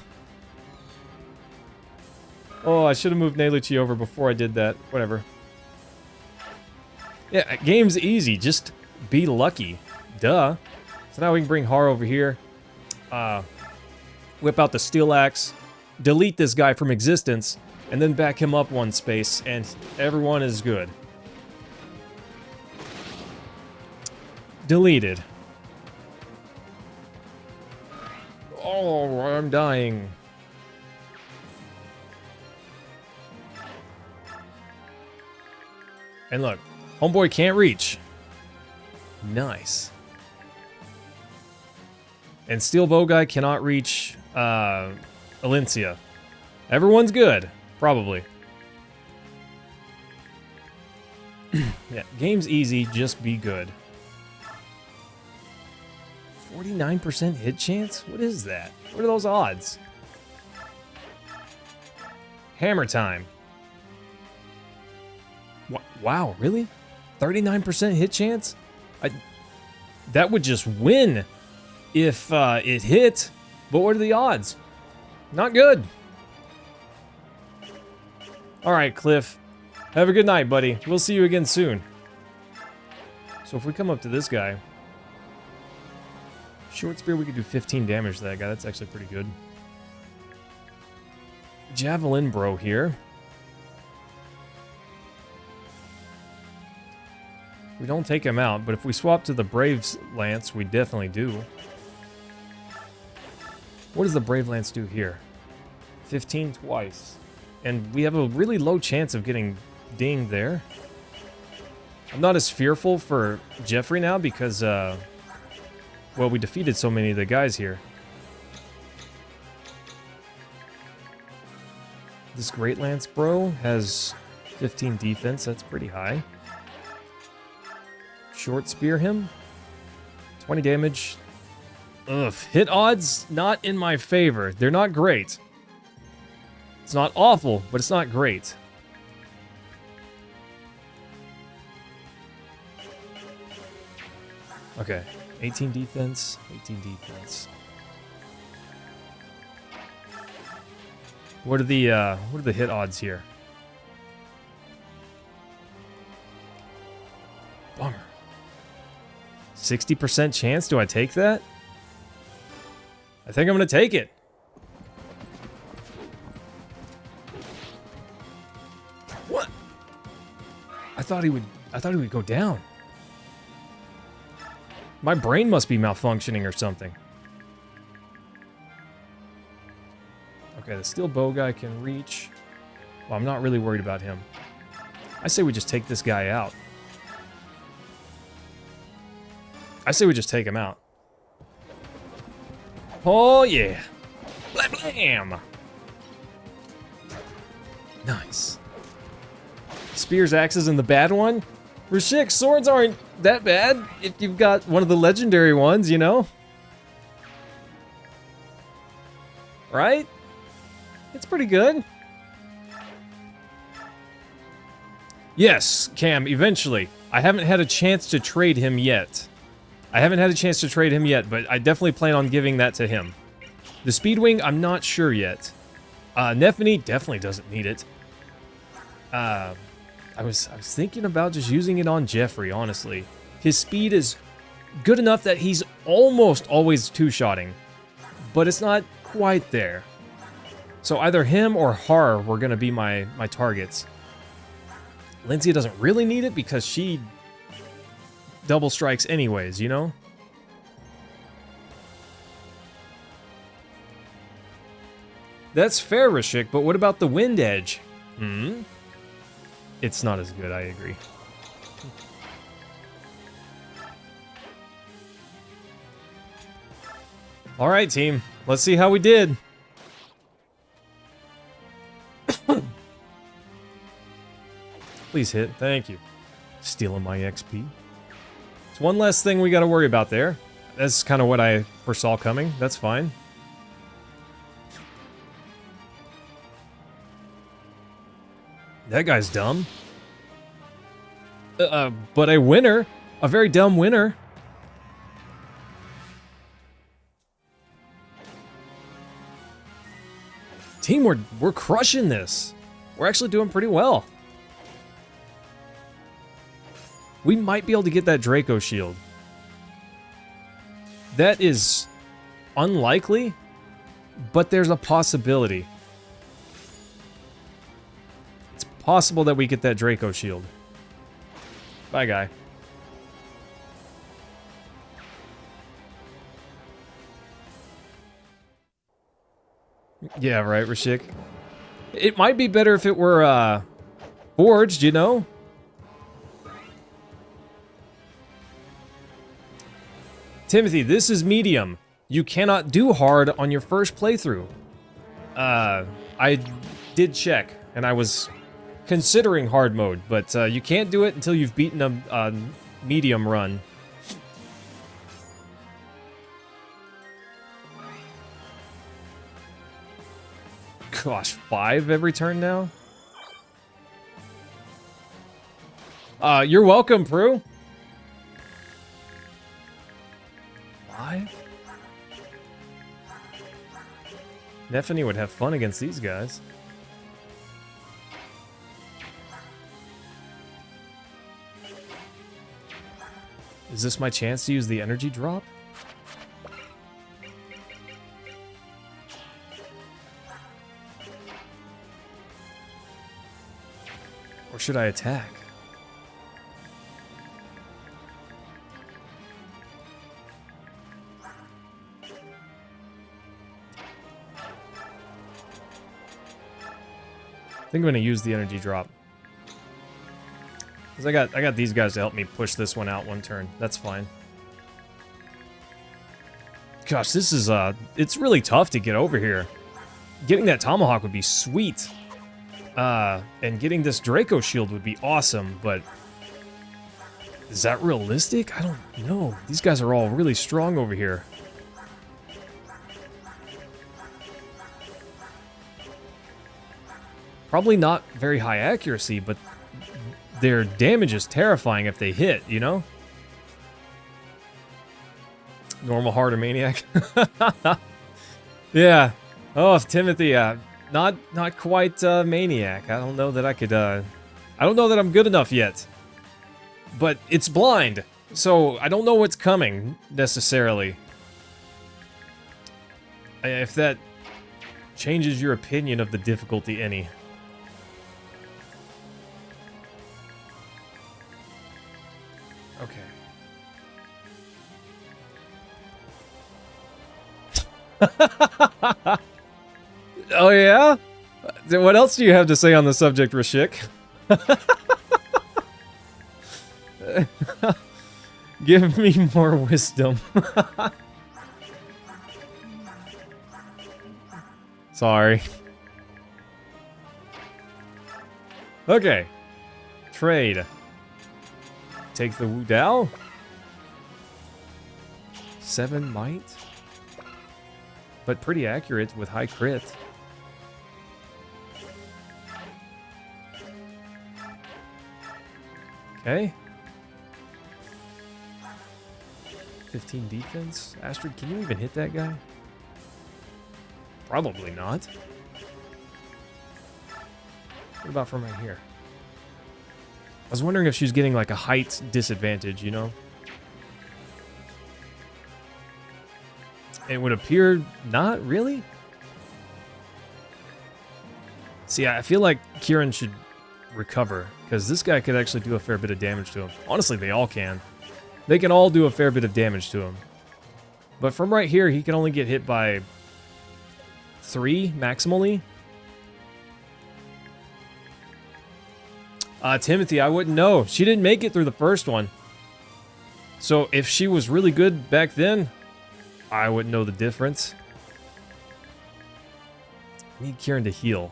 Oh, I should have moved Neluchi over before I did that. Whatever. Yeah, game's easy. Just be lucky. Duh. So now we can bring Har over here. Whip out the steel axe. Delete this guy from existence. And then back him up one space. And everyone is good. Deleted. Oh, I'm dying. And look. Homeboy can't reach. Nice. And Steel Bow guy cannot reach Alencia. Everyone's good. Probably. Yeah, game's easy. Just be good. 49% hit chance? What is that? What are those odds? Hammer time. Wow, really? 39% hit chance? That would just win if it hit. But what are the odds? Not good. All right, Cliff. Have a good night, buddy. We'll see you again soon. So if we come up to this guy, short spear, we could do 15 damage to that guy. That's actually pretty good. Javelin bro here. We don't take him out, but if we swap to the Brave's Lance, we definitely do. What does the Brave Lance do here? 15 twice. And we have a really low chance of getting dinged there. I'm not as fearful for Jeffrey now because, well, we defeated so many of the guys here. This Great Lance bro has 15 defense. That's pretty high. Short spear him. 20 damage. Ugh. Hit odds, not in my favor. They're not great. It's not awful, but it's not great. Okay. 18 defense. 18 defense. What are the hit odds here? Bummer. 60% chance? Do I take that? I think I'm gonna take it. What? I thought he would go down. My brain must be malfunctioning or something. Okay, the steel bow guy can reach. Well, I'm not really worried about him. I say we just take this guy out. I say we just take him out. Oh, yeah. Blam, blam. Nice. Spears, axes, and the bad one? Rashik, swords aren't that bad if you've got one of the legendary ones, you know? Right? It's pretty good. Yes, Cam, eventually. I haven't had a chance to trade him yet. But I definitely plan on giving that to him. The Speedwing, I'm not sure yet. Nephany definitely doesn't need it. I was thinking about just using it on Jeffrey, honestly. His speed is good enough that he's almost always two-shotting, but it's not quite there. So either him or Har were going to be my targets. Lindsay doesn't really need it because she double strikes anyways, you know? That's fair, Rashik, but what about the Wind Edge? It's not as good, I agree. Alright, team. Let's see how we did. Please hit. Thank you. Stealing my XP. It's one less thing we gotta worry about there. That's kind of what I foresaw coming. That's fine. That guy's dumb. But a winner. A very dumb winner. Team, we're crushing this. We're actually doing pretty well. We might be able to get that Draco shield. That is unlikely, but there's a possibility. It's possible that we get that Draco shield. Bye, guy. Yeah, right, Rashik. It might be better if it were, forged, you know? Timothy, this is medium. You cannot do hard on your first playthrough. I did check, and I was considering hard mode, but you can't do it until you've beaten a medium run. Gosh, 5 every turn now? You're welcome, Prue. 5? Neffany would have fun against these guys. Is this my chance to use the energy drop? Or should I attack? I think I'm gonna use the energy drop. Cause I got these guys to help me push this one out one turn. That's fine. Gosh, this is it's really tough to get over here. Getting that tomahawk would be sweet. And getting this Draco shield would be awesome, but is that realistic? I don't know. These guys are all really strong over here. Probably not very high accuracy, but their damage is terrifying if they hit, you know? Normal heart or maniac? Yeah. Oh, Timothy, not quite maniac. I don't know that I could, I don't know that I'm good enough yet. But it's blind, so I don't know what's coming, necessarily. If that changes your opinion of the difficulty any. Okay. Oh, yeah? What else do you have to say on the subject, Rashik? Give me more wisdom. Sorry. Okay. Trade. Take the Wu Dao. 7 might. But pretty accurate with high crit. Okay. 15 defense. Astrid, can you even hit that guy? Probably not. What about from right here? I was wondering if she's getting like a height disadvantage, you know? It would appear not really. See, I feel like Kieran should recover, because this guy could actually do a fair bit of damage to him. Honestly, they all can. They can all do a fair bit of damage to him. But from right here, he can only get hit by 3 maximally. Timothy, I wouldn't know. She didn't make it through the first one. So if she was really good back then, I wouldn't know the difference. I need Kieran to heal.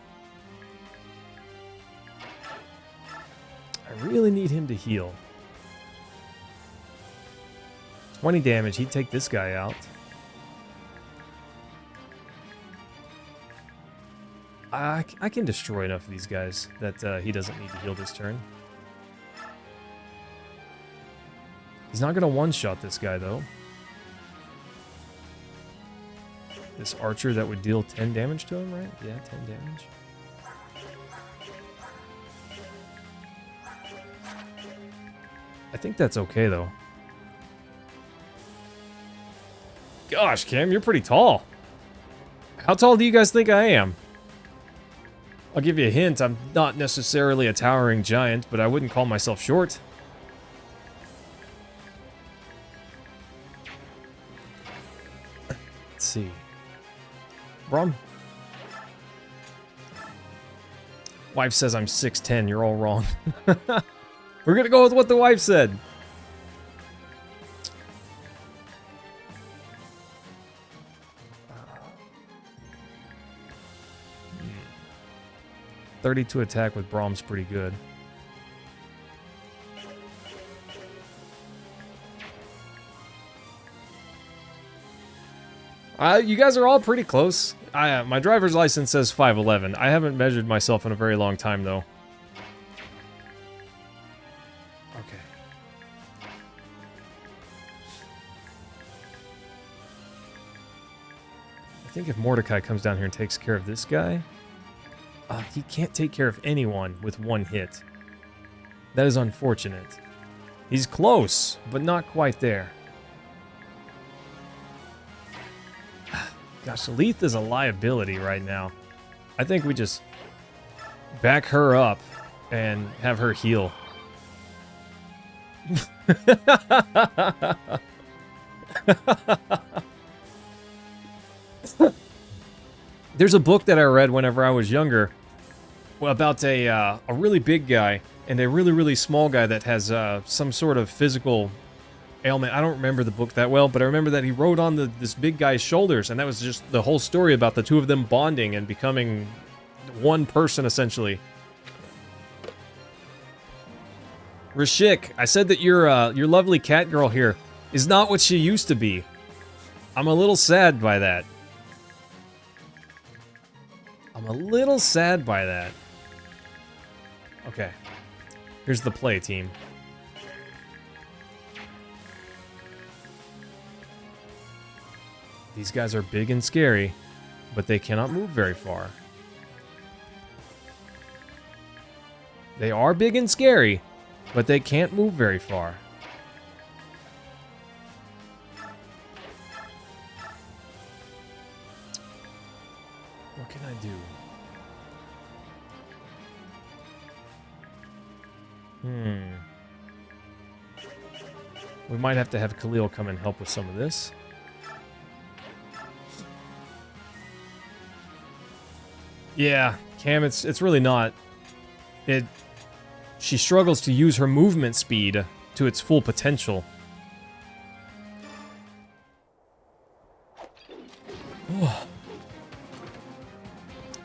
I really need him to heal. 20 damage. He'd take this guy out. I can destroy enough of these guys that he doesn't need to heal this turn. He's not going to one-shot this guy, though. This archer that would deal 10 damage to him, right? Yeah, 10 damage. I think that's okay, though. Gosh, Cam, you're pretty tall. How tall do you guys think I am? I'll give you a hint. I'm not necessarily a towering giant, but I wouldn't call myself short. Let's see. Brom? Wife says I'm 6'10". You're all wrong. We're gonna go with what the wife said. — 30 to attack with Brom's pretty good. You guys are all pretty close. My driver's license says 5'11". I haven't measured myself in a very long time, though. Okay. I think if Mordecai comes down here and takes care of this guy... he can't take care of anyone with one hit. That is unfortunate. He's close, but not quite there. Gosh, Leith is a liability right now. I think we just back her up and have her heal. There's a book that I read whenever I was younger about a really big guy and a really, really small guy that has some sort of physical ailment. I don't remember the book that well, but I remember that he rode on this big guy's shoulders, and that was just the whole story about the two of them bonding and becoming one person, essentially. Rashik, I said that your lovely cat girl here is not what she used to be. I'm a little sad by that. I'm a little sad by that. Okay. Here's the play, team. These guys are big and scary, but they cannot move very far. They are big and scary, but they can't move very far. What can I do? We might have to have Khalil come and help with some of this. Yeah, Cam, it's really not. She struggles to use her movement speed to its full potential.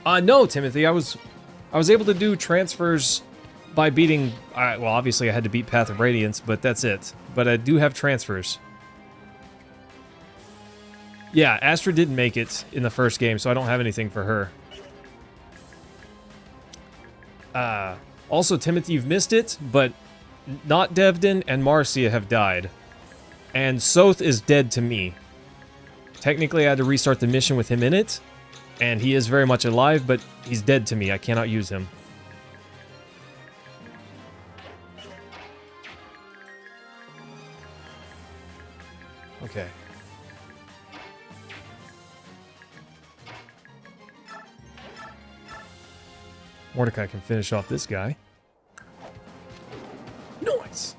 No, Timothy, I was able to do transfers by beating, well, obviously I had to beat Path of Radiance, but that's it. But I do have transfers. Yeah, Astra didn't make it in the first game, so I don't have anything for her. Also, Timothy, you've missed it, but not Devdin and Marcia have died. And Soth is dead to me. Technically, I had to restart the mission with him in it, and he is very much alive, but he's dead to me. I cannot use him. Okay. Mordecai can finish off this guy. Nice.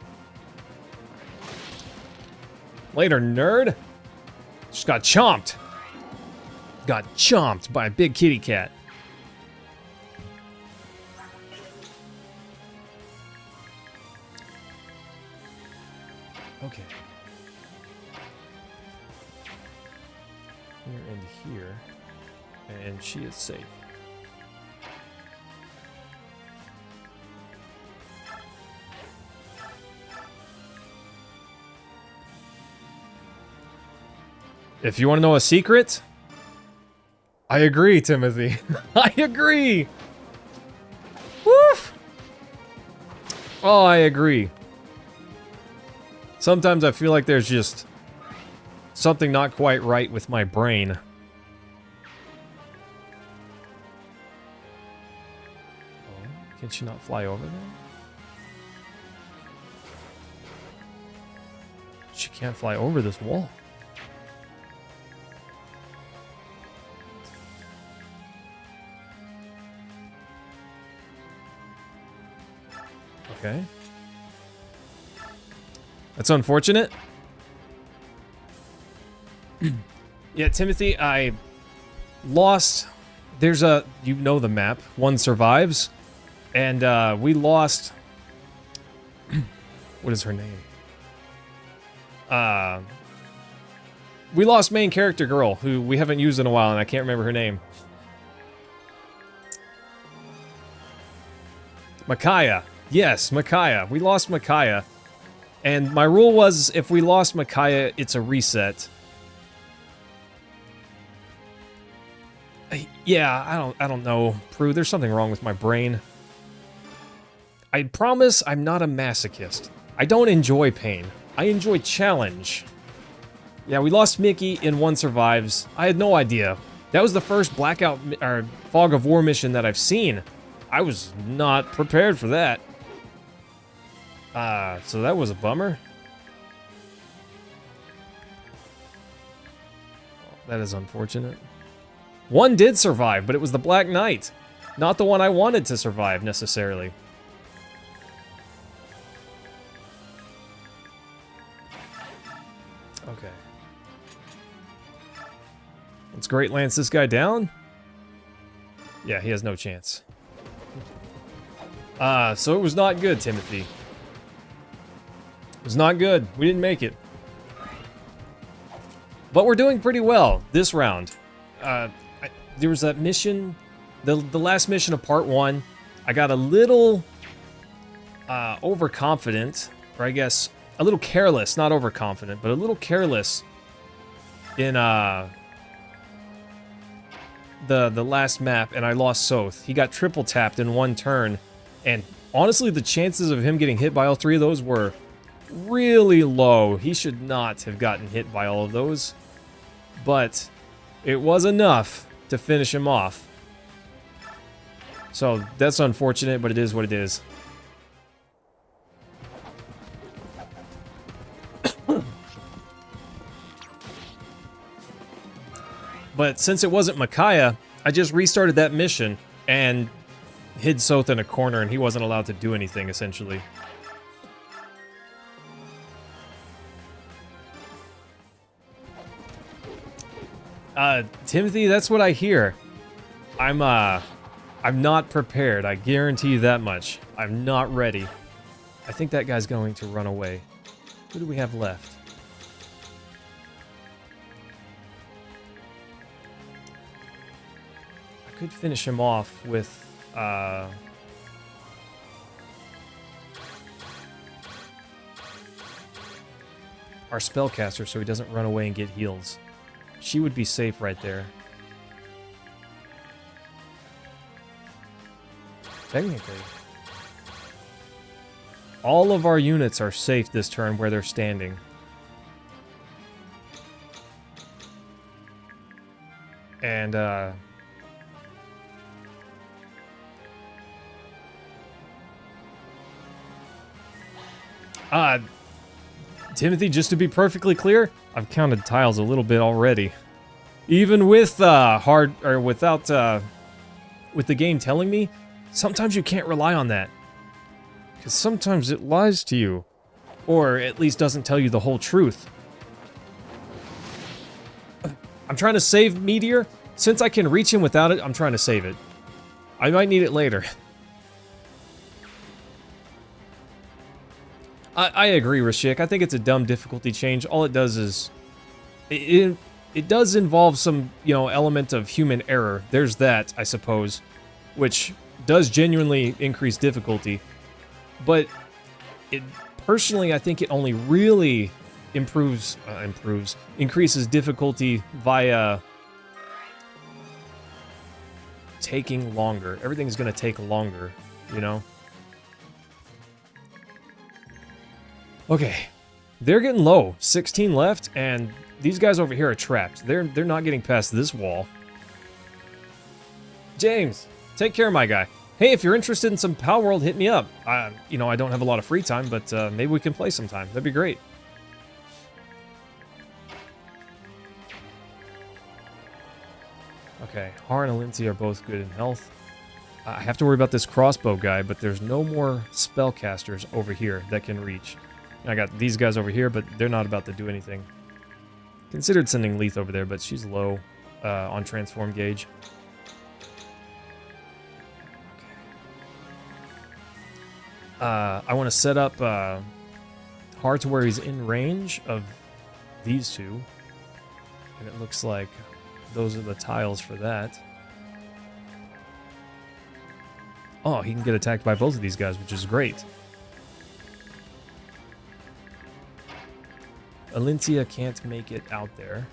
Later, nerd. Just got chomped. Got chomped by a big kitty cat. Okay. Here and here. And she is safe. If you want to know a secret, I agree, Timothy. I agree. Woof. Oh, I agree. Sometimes I feel like there's just something not quite right with my brain. Oh, can she not fly over there? She can't fly over this wall. Okay. That's unfortunate. Yeah, Timothy, I lost. There's a, you know the map. One survives. And we lost. What is her name? We lost main character girl, who we haven't used in a while, and I can't remember her name. Micaiah. Yes, Micaiah. We lost Micaiah. And my rule was, if we lost Micaiah, it's a reset. Yeah, I don't know, Prue. There's something wrong with my brain. I promise I'm not a masochist. I don't enjoy pain. I enjoy challenge. Yeah, we lost Mickey and one survives. I had no idea. That was the first Blackout or Fog of War mission that I've seen. I was not prepared for that. So that was a bummer. That is unfortunate. One did survive, but it was the Black Knight. Not the one I wanted to survive, necessarily. Okay. Let's Great Lance this guy down. Yeah, he has no chance. So it was not good, Timothy. It was not good. We didn't make it. But we're doing pretty well this round. There was that mission, the last mission of part 1. I got a little overconfident, or I guess a little careless, not overconfident, but a little careless in the last map, and I lost Soth. He got triple tapped in one turn, and honestly, the chances of him getting hit by all 3 of those were really low. He should not have gotten hit by all of those, but it was enough to finish him off. So that's unfortunate, but it is what it is. But since it wasn't Micaiah, I just restarted that mission and hid Soth in a corner, and he wasn't allowed to do anything, essentially. Timothy, that's what I hear. I'm not prepared. I guarantee you that much. I'm not ready. I think that guy's going to run away. Who do we have left? I could finish him off with, our spellcaster so he doesn't run away and get heals. She would be safe right there. Technically. All of our units are safe this turn where they're standing. And, Timothy, just to be perfectly clear, I've counted tiles a little bit already. Even with, with the game telling me, sometimes you can't rely on that. Because sometimes it lies to you. Or at least doesn't tell you the whole truth. I'm trying to save Meteor. Since I can reach him without it, I'm trying to save it. I might need it later. I agree, Rashik. I think it's a dumb difficulty change. All it does is... It does involve some, element of human error. There's that, I suppose. Which does genuinely increase difficulty. But personally, I think it only really increases difficulty via taking longer. Everything's going to take longer, Okay, they're getting low. 16 left, and these guys over here are trapped. They're not getting past this wall. James, take care of my guy. Hey, if you're interested in some Pal World, hit me up. I don't have a lot of free time, but maybe we can play sometime. That'd be great. Okay, Har and Alinti are both good in health. I have to worry about this crossbow guy, but there's no more spellcasters over here that can reach. I got these guys over here, but they're not about to do anything. Considered sending Leith over there, but she's low on transform gauge. I want to set up Har to where he's in range of these two. And it looks like those are the tiles for that. Oh, he can get attacked by both of these guys, which is great. Alintia can't make it out there.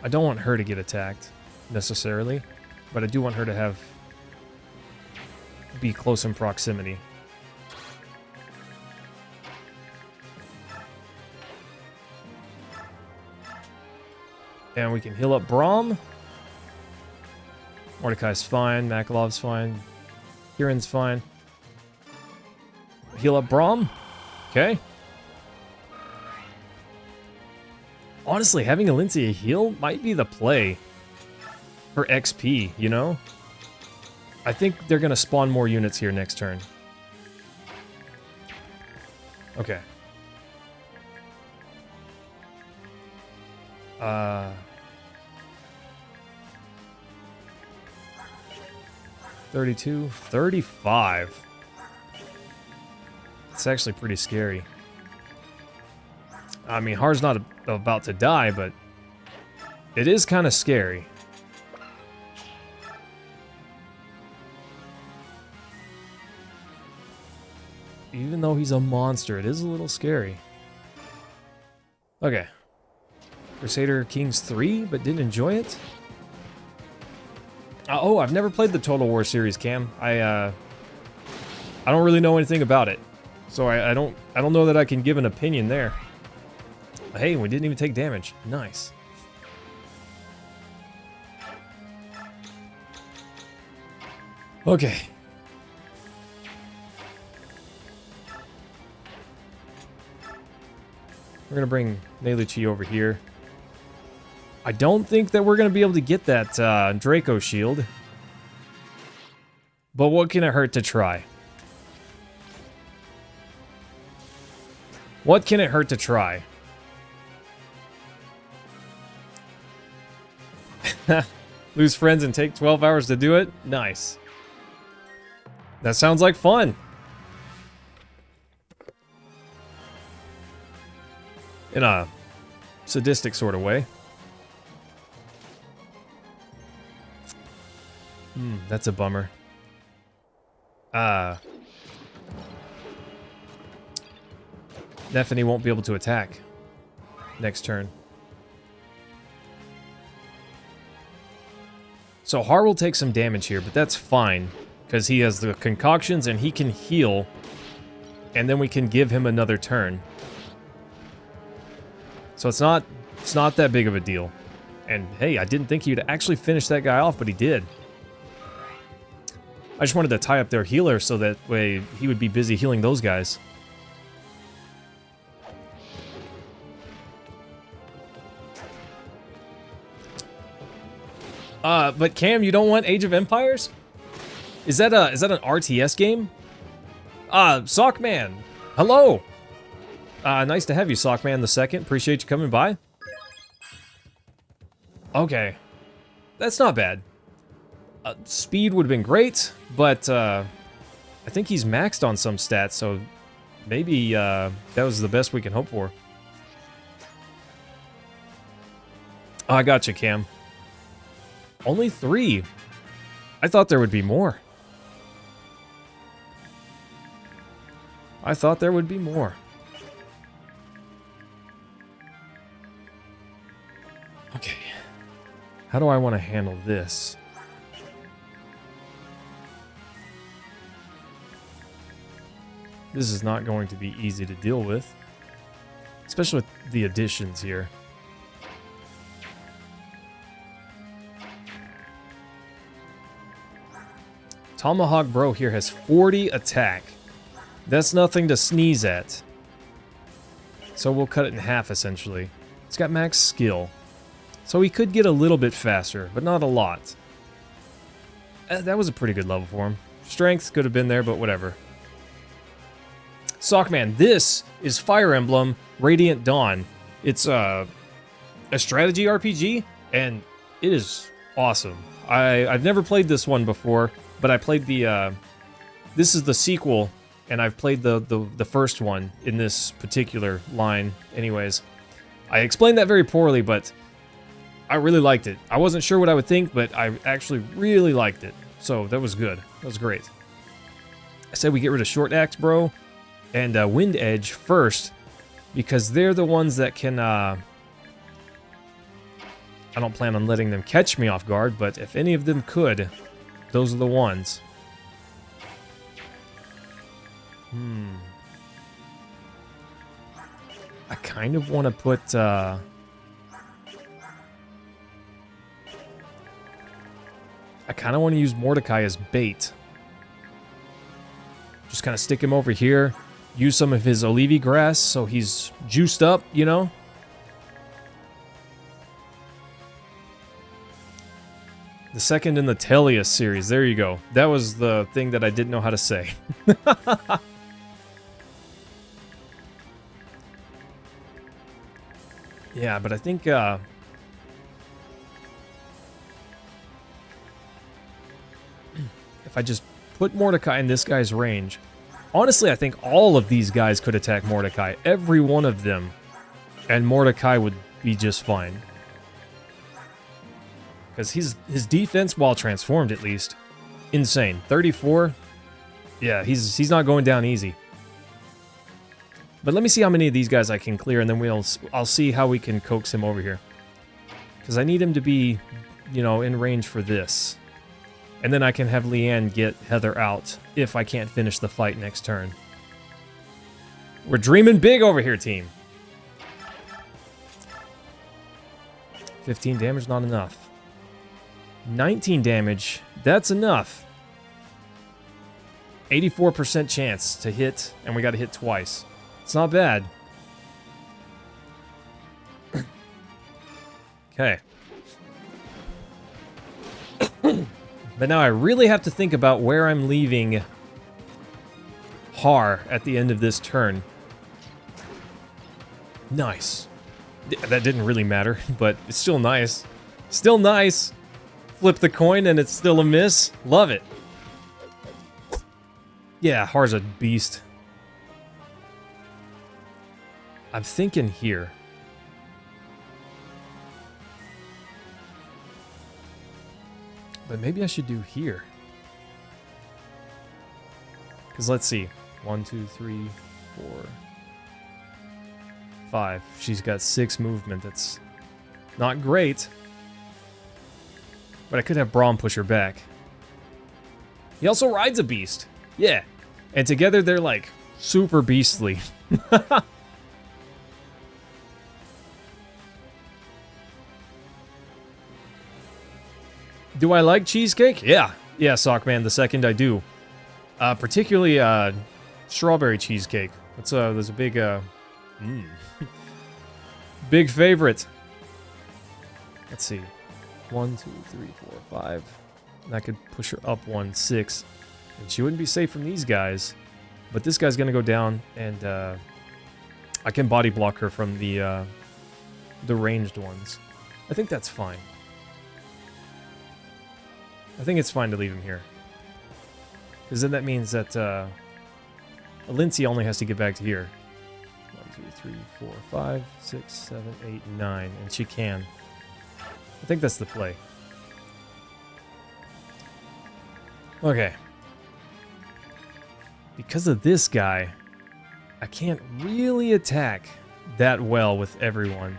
I don't want her to get attacked, necessarily. But I do want her to be close in proximity. And we can heal up Braum. Mordecai's fine. Makalov's fine. Kieran's fine. Heal up Braum. Okay. Honestly, having a Lindsay heal might be the play for XP, you know? I think they're going to spawn more units here next turn. Okay. 32, 35. It's actually pretty scary. I mean, Har's not about to die, but it is kind of scary. Even though he's a monster, it is a little scary. Okay. Crusader Kings 3, but didn't enjoy it? Oh, I've never played the Total War series, Cam. I don't really know anything about it. So I don't know that I can give an opinion there. Hey, we didn't even take damage. Nice. Okay. We're gonna bring Neiluchi over here. I don't think that we're gonna be able to get that Draco shield. But what can it hurt to try? What can it hurt to try? Lose friends and take 12 hours to do it? Nice. That sounds like fun. In a sadistic sort of way. That's a bummer. Nephany won't be able to attack next turn. So Har will take some damage here, but that's fine. Because he has the concoctions and he can heal. And then we can give him another turn. So it's not that big of a deal. And hey, I didn't think he'd actually finish that guy off, but he did. I just wanted to tie up their healer so that way he would be busy healing those guys. But Cam, you don't want Age of Empires? Is that an RTS game? Sockman. Hello. Nice to have you, Sockman the Second. Appreciate you coming by. Okay. That's not bad. Speed would have been great, but I think he's maxed on some stats, so maybe that was the best we can hope for. Oh, I got you, Cam. Only 3. I thought there would be more. I thought there would be more. Okay. How do I want to handle this? This is not going to be easy to deal with. Especially with the additions here. Tomahawk Bro here has 40 attack. That's nothing to sneeze at. So we'll cut it in half, essentially. It's got max skill. So he could get a little bit faster, but not a lot. That was a pretty good level for him. Strength could have been there, but whatever. Sockman, this is Fire Emblem Radiant Dawn. It's a strategy RPG, and it is awesome. I've never played this one before, but I played the... this is the sequel, and I've played the first one in this particular line anyways. I explained that very poorly, but I really liked it. I wasn't sure what I would think, but I actually really liked it. So that was good. That was great. I said we get rid of Short Axe, bro, and Wind Edge first, because they're the ones that can I don't plan on letting them catch me off guard, but if any of them could, those are the ones. I kind of want to put... I kind of want to use Mordecai as bait. Just kind of stick him over here. Use some of his Olivi grass so he's juiced up, you know? The second in the Tellius series. There you go. That was the thing that I didn't know how to say. Yeah, but I think... if I just put Mordecai in this guy's range... Honestly, I think all of these guys could attack Mordecai. Every one of them. And Mordecai would be just fine. Because his defense, while transformed at least, insane. 34? Yeah, he's not going down easy. But let me see how many of these guys I can clear, and then I'll see how we can coax him over here. Because I need him to be, you know, in range for this. And then I can have Leanne get Heather out if I can't finish the fight next turn. We're dreaming big over here, team. 15 damage, not enough. 19 damage, that's enough. 84% chance to hit, and we got to hit twice. It's not bad. Okay. But now I really have to think about where I'm leaving Har at the end of this turn. Nice. That didn't really matter, but it's still nice. Still nice. Flip the coin and it's still a miss. Love it. Yeah, Har's a beast. I'm thinking here. But maybe I should do here. Because let's see. 1, 2, 3, 4, 5. She's got 6 movement. That's not great. But I could have Braum push her back. He also rides a beast. Yeah. And together they're like super beastly. Do I like cheesecake? Yeah. Yeah, Sockman, the second I do. Particularly strawberry cheesecake. There's a big big favorite. Let's see. 1, 2, 3, 4, 5. And I could push her up 1, 6. And she wouldn't be safe from these guys. But this guy's gonna go down, and I can body block her from the ranged ones. I think that's fine. I think it's fine to leave him here. Because then that means that Alincia only has to get back to here. 1, 2, 3, 4, 5, 6, 7, 8, 9. And she can. I think that's the play. Okay. Because of this guy, I can't really attack that well with everyone.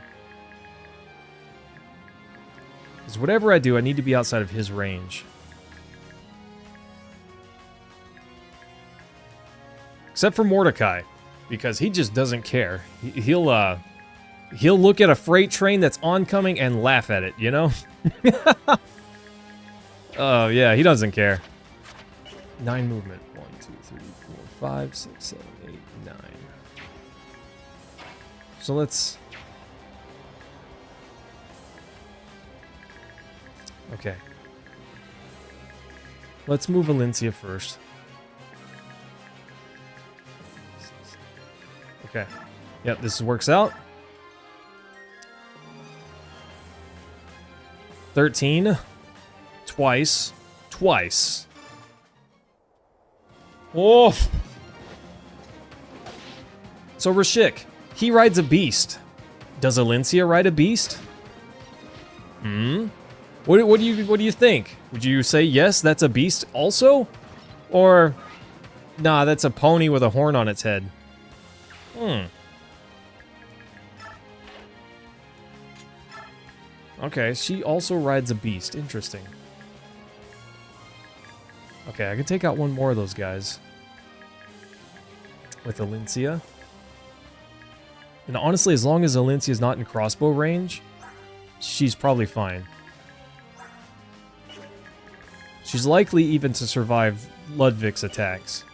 Because whatever I do, I need to be outside of his range. Except for Mordecai, because he just doesn't care. He'll look at a freight train that's oncoming and laugh at it, you know? Oh, yeah, he doesn't care. 9 movement. 1, 2, 3, 4, 5, 6, 7, 8, 9. So let's... Okay. Let's move Valencia first. Okay. Yep, this works out. 13. Twice. Twice. Oh! So Rashik, he rides a beast. Does Alincia ride a beast? Hmm? What do you think? Would you say yes, that's a beast also? Or nah, that's a pony with a horn on its head. Okay, she also rides a beast. Interesting. Okay, I can take out one more of those guys. With Alencia. And honestly, as long as Alencia's not in crossbow range, she's probably fine. She's likely even to survive Ludwig's attacks.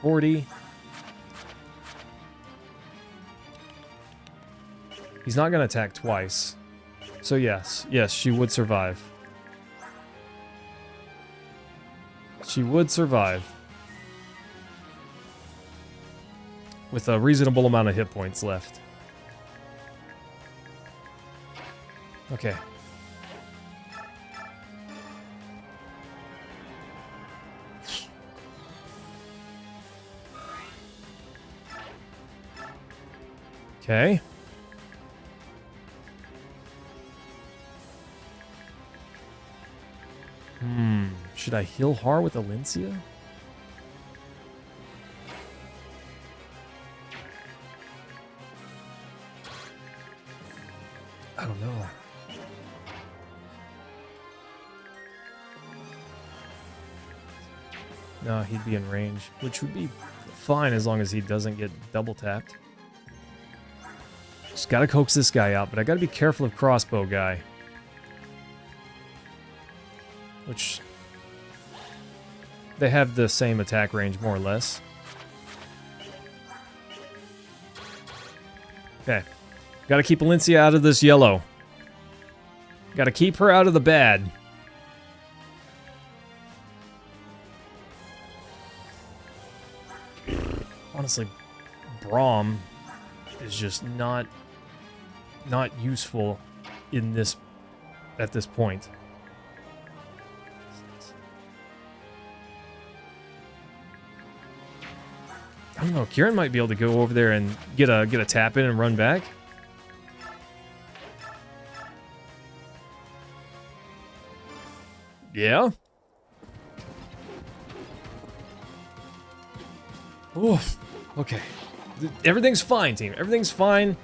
40. He's not going to attack twice. So yes, she would survive. She would survive. With a reasonable amount of hit points left. Okay. Okay. Should I heal Har with Alencia? I don't know. No, he'd be in range, which would be fine as long as he doesn't get double tapped. Just gotta coax this guy out, but I gotta be careful of crossbow guy. Which... they have the same attack range, more or less. Okay. Gotta keep Alencia out of this yellow. Gotta keep her out of the bad. Honestly, Braum is just not useful in this at this point. I don't know. Kieran might be able to go over there and get a tap in and run back. Yeah. Oof. Okay. Everything's fine, team. Everything's fine.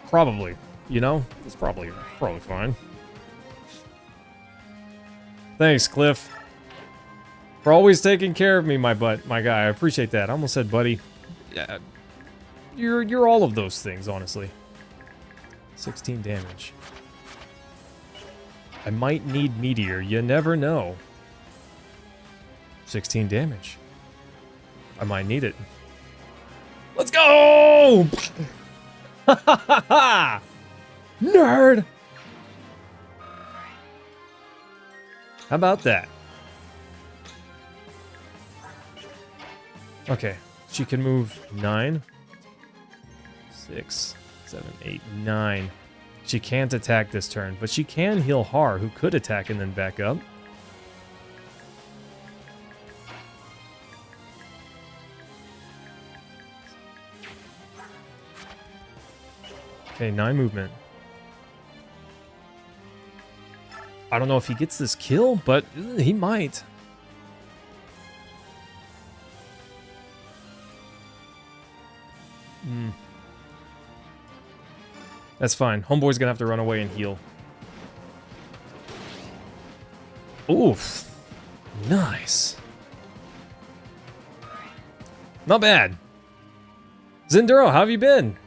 Probably. You know? It's probably fine. Thanks, Cliff. For always taking care of me, my guy. I appreciate that. I almost said buddy. Yeah. You're all of those things, honestly. 16 damage. I might need Meteor. You never know. 16 damage. I might need it. Let's go! Nerd! How about that? Okay, she can move 9, 6, 7, 8, 9. She can't attack this turn, but she can heal Har, who could attack and then back up. Okay, 9 movement. I don't know if he gets this kill, but he might. That's fine. Homeboy's gonna have to run away and heal. Oof. Nice. Not bad. Zinduro, how have you been?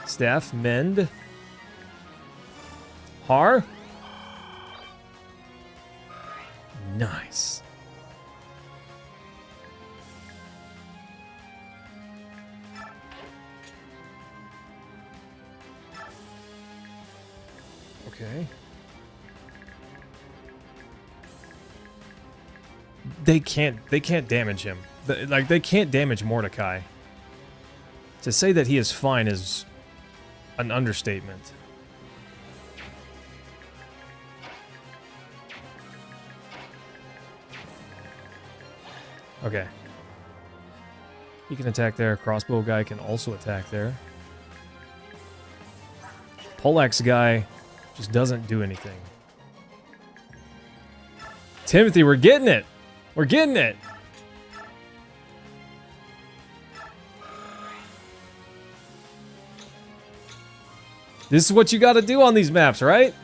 Staff, mend. Har. Nice. Okay. They can't damage him. Like, they can't damage Mordecai. To say that he is fine is an understatement. Okay. He can attack there. Crossbow guy can also attack there. Poleaxe guy just doesn't do anything. Timothy, we're getting it! We're getting it! This is what you gotta do on these maps, right?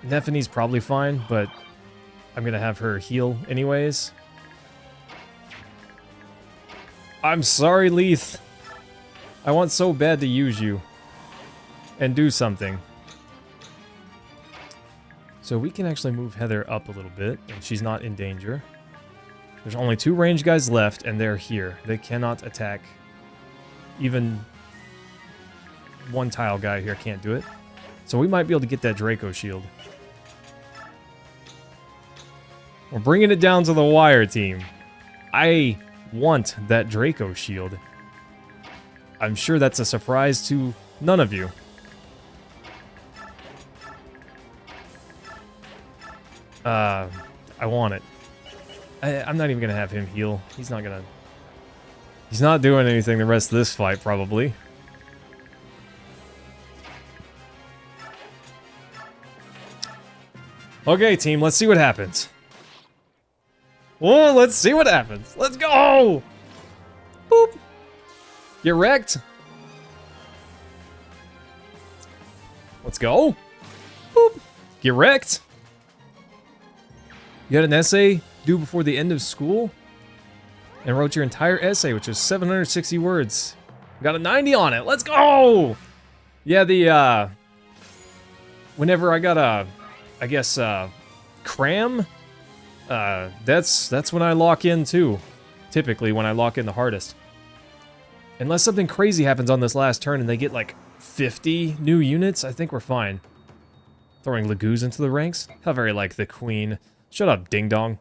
Nephene's probably fine, but I'm gonna have her heal anyways. I'm sorry, Leith. I want so bad to use you and do something. So we can actually move Heather up a little bit, and she's not in danger. There's only 2 range guys left, and they're here. They cannot attack. Even one tile guy here can't do it. So we might be able to get that Draco shield. We're bringing it down to the wire, team. I want that Draco shield. I'm sure that's a surprise to none of you. I want it. I'm not even gonna have him heal. He's not doing anything the rest of this fight, probably. Okay, team, let's see what happens. Oh, let's see what happens. Let's go! Boop! Get wrecked. Let's go. Boop! Get wrecked. You had an essay due before the end of school? And wrote your entire essay, which was 760 words. Got a 90 on it. Let's go! Yeah, whenever I got a, I guess, cram, that's when I lock in too. Typically, when I lock in the hardest. Unless something crazy happens on this last turn and they get like 50 new units, I think we're fine. Throwing Laguz into the ranks? How very like the queen. Shut up, ding dong.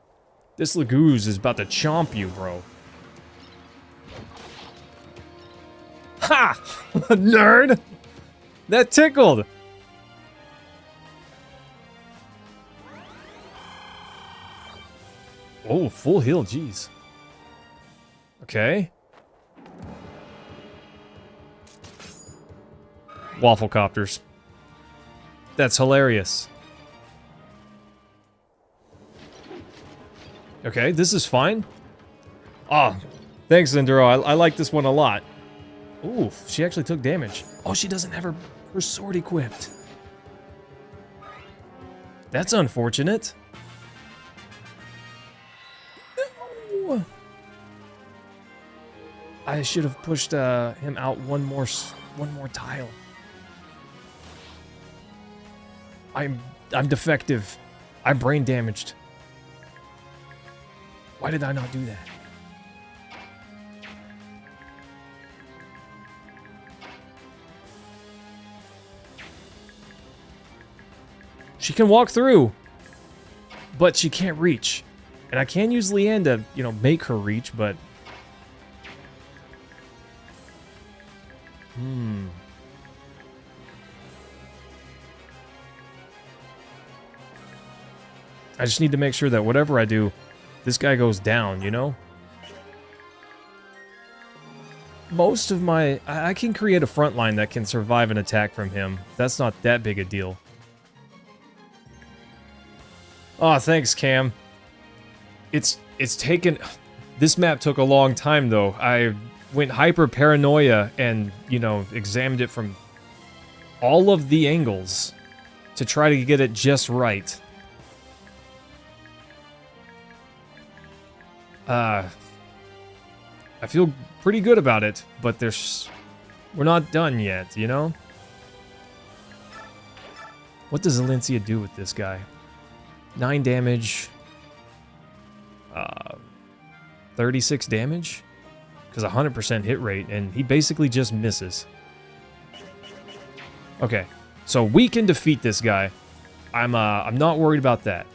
This Laguz is about to chomp you, bro. Ha! Nerd! That tickled! Oh, full heal, jeez. Okay. Waffle copters. That's hilarious. Okay, this is fine. Ah, thanks, Zenduro. I like this one a lot. Ooh, she actually took damage. Oh, she doesn't have her sword equipped. That's unfortunate. No. I should have pushed him out one more tile. I'm defective. I'm brain damaged. Why did I not do that? She can walk through, but she can't reach. And I can use Leanne to, you know, make her reach, but... I just need to make sure that whatever I do, this guy goes down, you know? Most of my... I can create a front line that can survive an attack from him. That's not that big a deal. Oh, thanks, Cam. It's taken... This map took a long time, though. I went hyper paranoia and, you know, examined it from all of the angles to try to get it just right. I feel pretty good about it, but we're not done yet, you know? What does Valencia do with this guy? 9 damage. 36 damage? Because 100% hit rate, and he basically just misses. Okay, so we can defeat this guy. I'm not worried about that.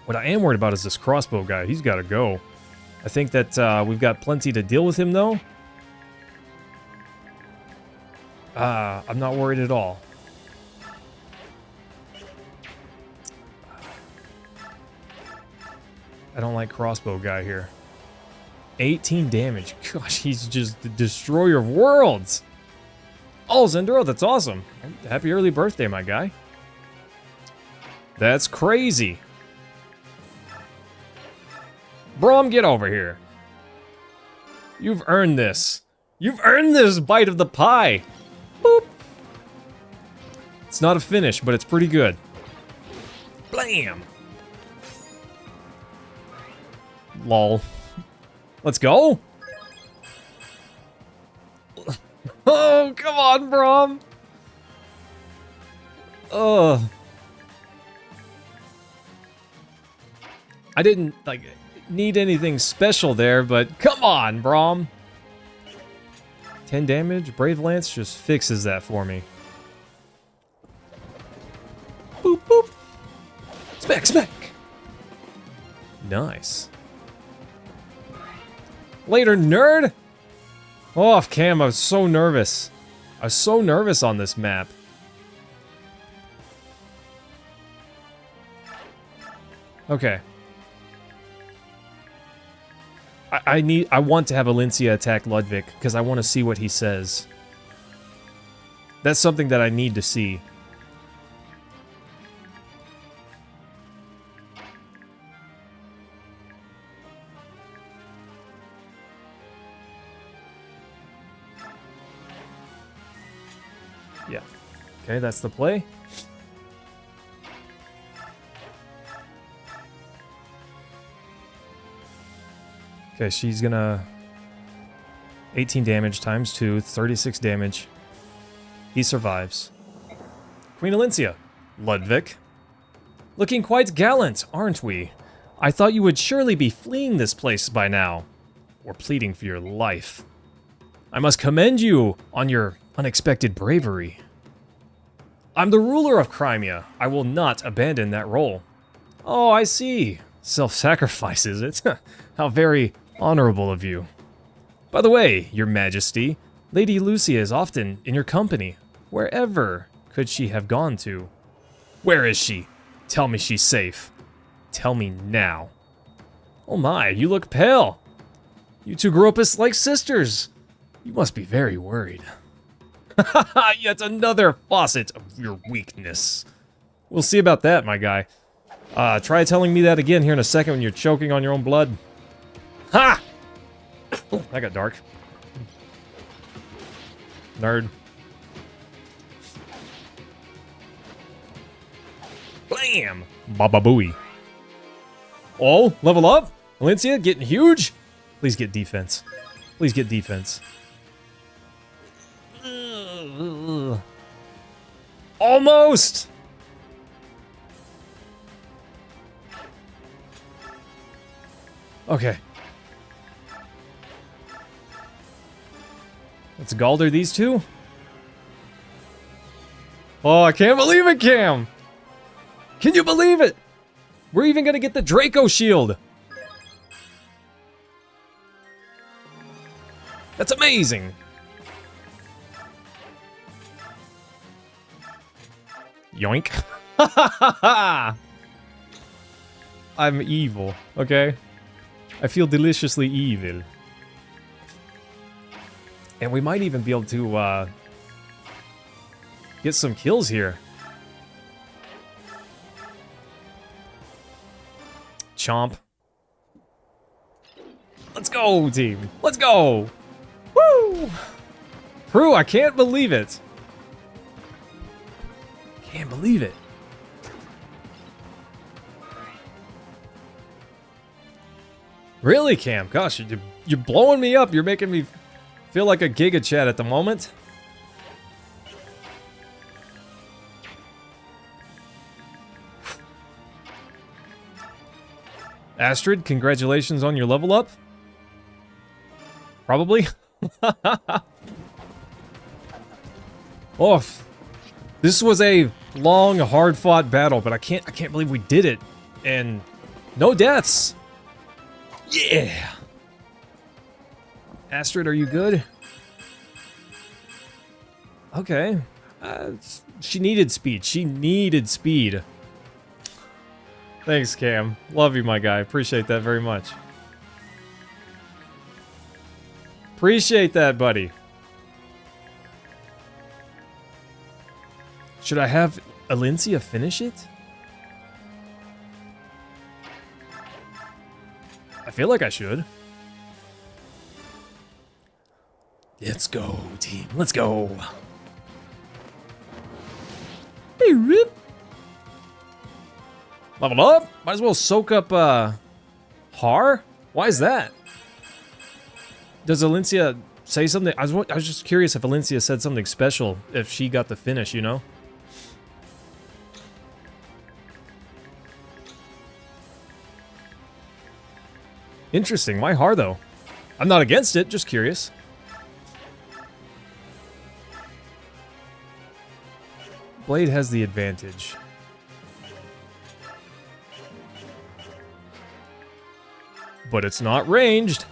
What I am worried about is this crossbow guy. He's got to go. I think that we've got plenty to deal with him, though. I'm not worried at all. I don't like crossbow guy here. 18 damage. Gosh, he's just the destroyer of worlds. Oh, Zenduro, that's awesome. Happy early birthday, my guy. That's crazy. Brom, get over here. You've earned this. You've earned this bite of the pie. Boop. It's not a finish, but it's pretty good. Blam. Lol. Let's go. Oh, come on, Braum. Ugh. I didn't, like, need anything special there, but come on, Braum. 10 damage? Brave Lance just fixes that for me. Boop, boop. Smack, smack. Nice. Later, nerd. Oh, Cam, I was so nervous. I was so nervous on this map. Okay. I want to have Alencia attack Ludwig, because I want to see what he says. That's something that I need to see. Yeah. Okay, that's the play. Okay, she's gonna... 18 damage times 2, 36 damage. He survives. Queen Alencia. Ludwig. Looking quite gallant, aren't we? I thought you would surely be fleeing this place by now. Or pleading for your life. I must commend you on your unexpected bravery. I'm the ruler of Crimea. I will not abandon that role. Oh, I see. Self-sacrifice, is it? How very honorable of you. By the way, your majesty, Lady Lucia is often in your company. Wherever could she have gone to? Where is she? Tell me she's safe. Tell me now. Oh my, you look pale. You two grew up as like sisters. You must be very worried. Yet another faucet of your weakness. We'll see about that, my guy. Try telling me that again here in a second when you're choking on your own blood. Ha! Oh, that got dark. Nerd. Blam! Baba Booey. Oh, level up? Alencia getting huge? Please get defense. Please get defense. Almost! Okay. Let's Galder these two. Oh, I can't believe it, Cam! Can you believe it? We're even gonna get the Draco shield. That's amazing. Yoink. I'm evil, okay? I feel deliciously evil. And we might even be able to, get some kills here. Chomp. Let's go, team. Let's go. Woo! Prue, I can't believe it. Can't believe it. Really, Cam? Gosh, you're blowing me up. You're making me feel like a Giga Chat at the moment. Astrid, congratulations on your level up. Probably. Oh, this was a long, hard-fought battle, but I can't believe we did it, and no deaths. Yeah. Astrid, are you good? Okay. She needed speed. She needed speed. Thanks, Cam. Love you, my guy. Appreciate that very much. Appreciate that, buddy. Should I have Alencia finish it? I feel like I should. Let's go, team. Let's go. Hey, Rip. Level up? Might as well soak up, Har? Why is that? Does Valencia say something? I was just curious if Valencia said something special if she got the finish, you know? Interesting. Why Har, though? I'm not against it, just curious. Blade has the advantage. But it's not ranged.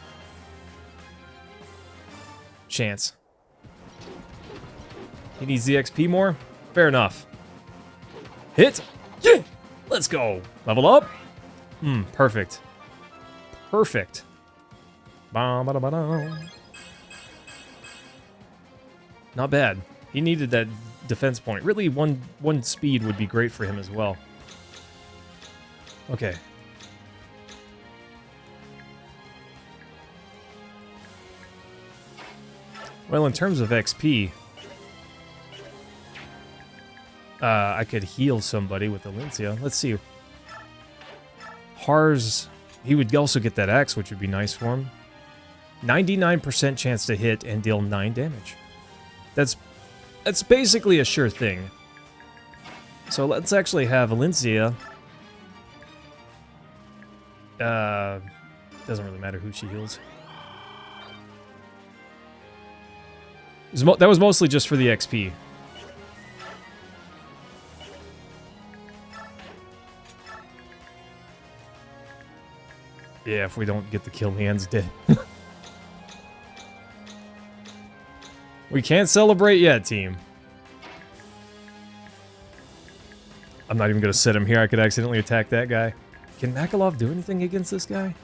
Chance. He needs the XP more? Fair enough. Hit! Yeah! Let's go! Level up? Perfect. Perfect. Not bad. He needed that defense point. Really, one speed would be great for him as well. Okay. Well, in terms of XP, I could heal somebody with Valencia. Let's see. Har's, he would also get that X, which would be nice for him. 99% chance to hit and deal 9 damage. That's basically a sure thing. So let's actually have Valencia. Doesn't really matter who she heals. That was mostly just for the XP. Yeah, if we don't get the kill, Leanne's dead. We can't celebrate yet, team. I'm not even going to set him here. I could accidentally attack that guy. Can Makalov do anything against this guy?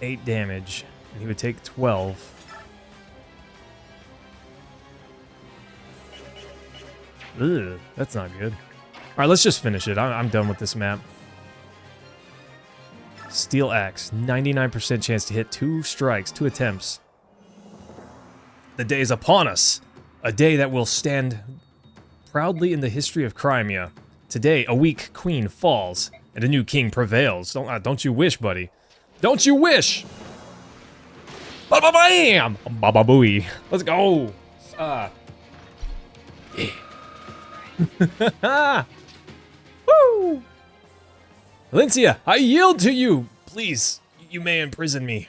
8 damage. And he would take 12. Ugh, that's not good. Alright, let's just finish it. I'm done with this map. Steel Axe. 99% chance to hit 2 strikes, 2 attempts. The day is upon us. A day that will stand proudly in the history of Crimea. Today, a weak queen falls, and a new king prevails. Don't you wish, buddy. Don't you wish! Ba-ba-bam! Ba-ba-booey. Let's go! Yeah. Woo! Valencia, I yield to you! Please, you may imprison me.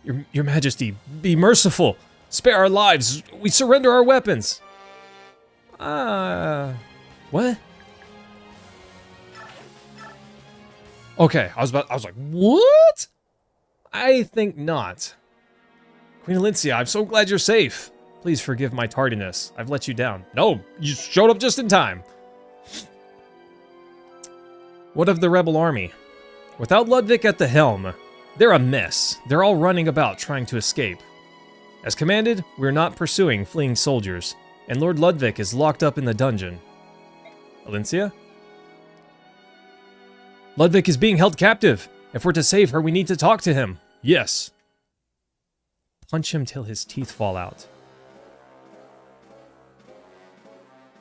Your Majesty, be merciful. Spare our lives. We surrender our weapons. What? Okay, I was like, what? I think not. Queen Valencia, I'm so glad you're safe. Please forgive my tardiness. I've let you down. No, you showed up just in time. What of the rebel army? Without Ludwig at the helm, they're a mess. They're all running about trying to escape. As commanded, we're not pursuing fleeing soldiers, and Lord Ludwig is locked up in the dungeon. Valencia? Ludwig is being held captive. If we're to save her, we need to talk to him. Yes. Punch him till his teeth fall out.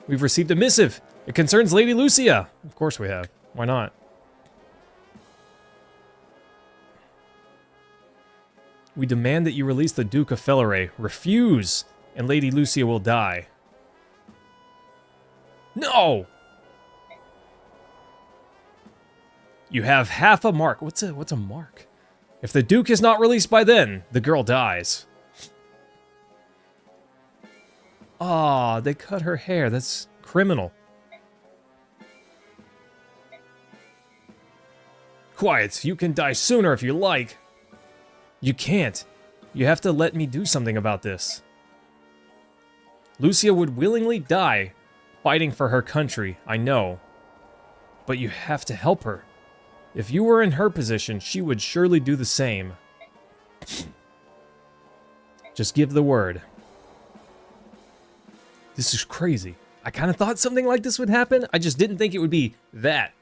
We've received a missive. It concerns Lady Lucia. Of course we have. Why not? We demand that you release the Duke of Felleray. Refuse, and Lady Lucia will die. No! You have half a mark. What's a mark? If the Duke is not released by then, the girl dies. Ah, they cut her hair. That's criminal. Quiet. You can die sooner if you like. You can't. You have to let me do something about this. Lucia would willingly die fighting for her country, I know. But you have to help her. If you were in her position, she would surely do the same. Just give the word. This is crazy. I kind of thought something like this would happen. I just didn't think it would be that.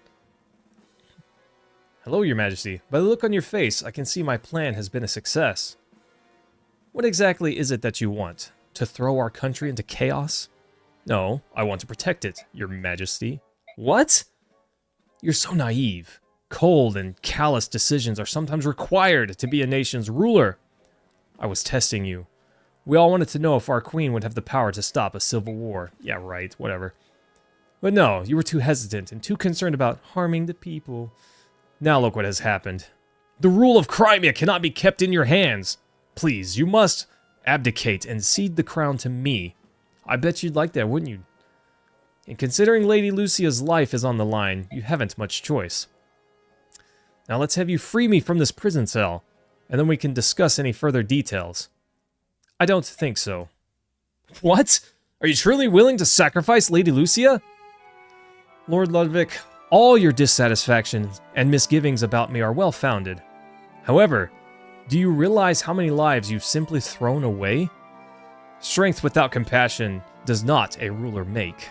Hello, Your Majesty. By the look on your face, I can see my plan has been a success. What exactly is it that you want? To throw our country into chaos? No, I want to protect it, Your Majesty. What? You're so naive. Cold and callous decisions are sometimes required to be a nation's ruler. I was testing you. We all wanted to know if our queen would have the power to stop a civil war. Yeah, right, whatever. But no, you were too hesitant and too concerned about harming the people. Now look what has happened. The rule of Crimea cannot be kept in your hands. Please, you must abdicate and cede the crown to me. I bet you'd like that, wouldn't you? And considering Lady Lucia's life is on the line, you haven't much choice. Now let's have you free me from this prison cell, and then we can discuss any further details. I don't think so. What? Are you truly willing to sacrifice Lady Lucia? Lord Ludwig, all your dissatisfactions and misgivings about me are well founded. However, do you realize how many lives you've simply thrown away? Strength without compassion does not a ruler make.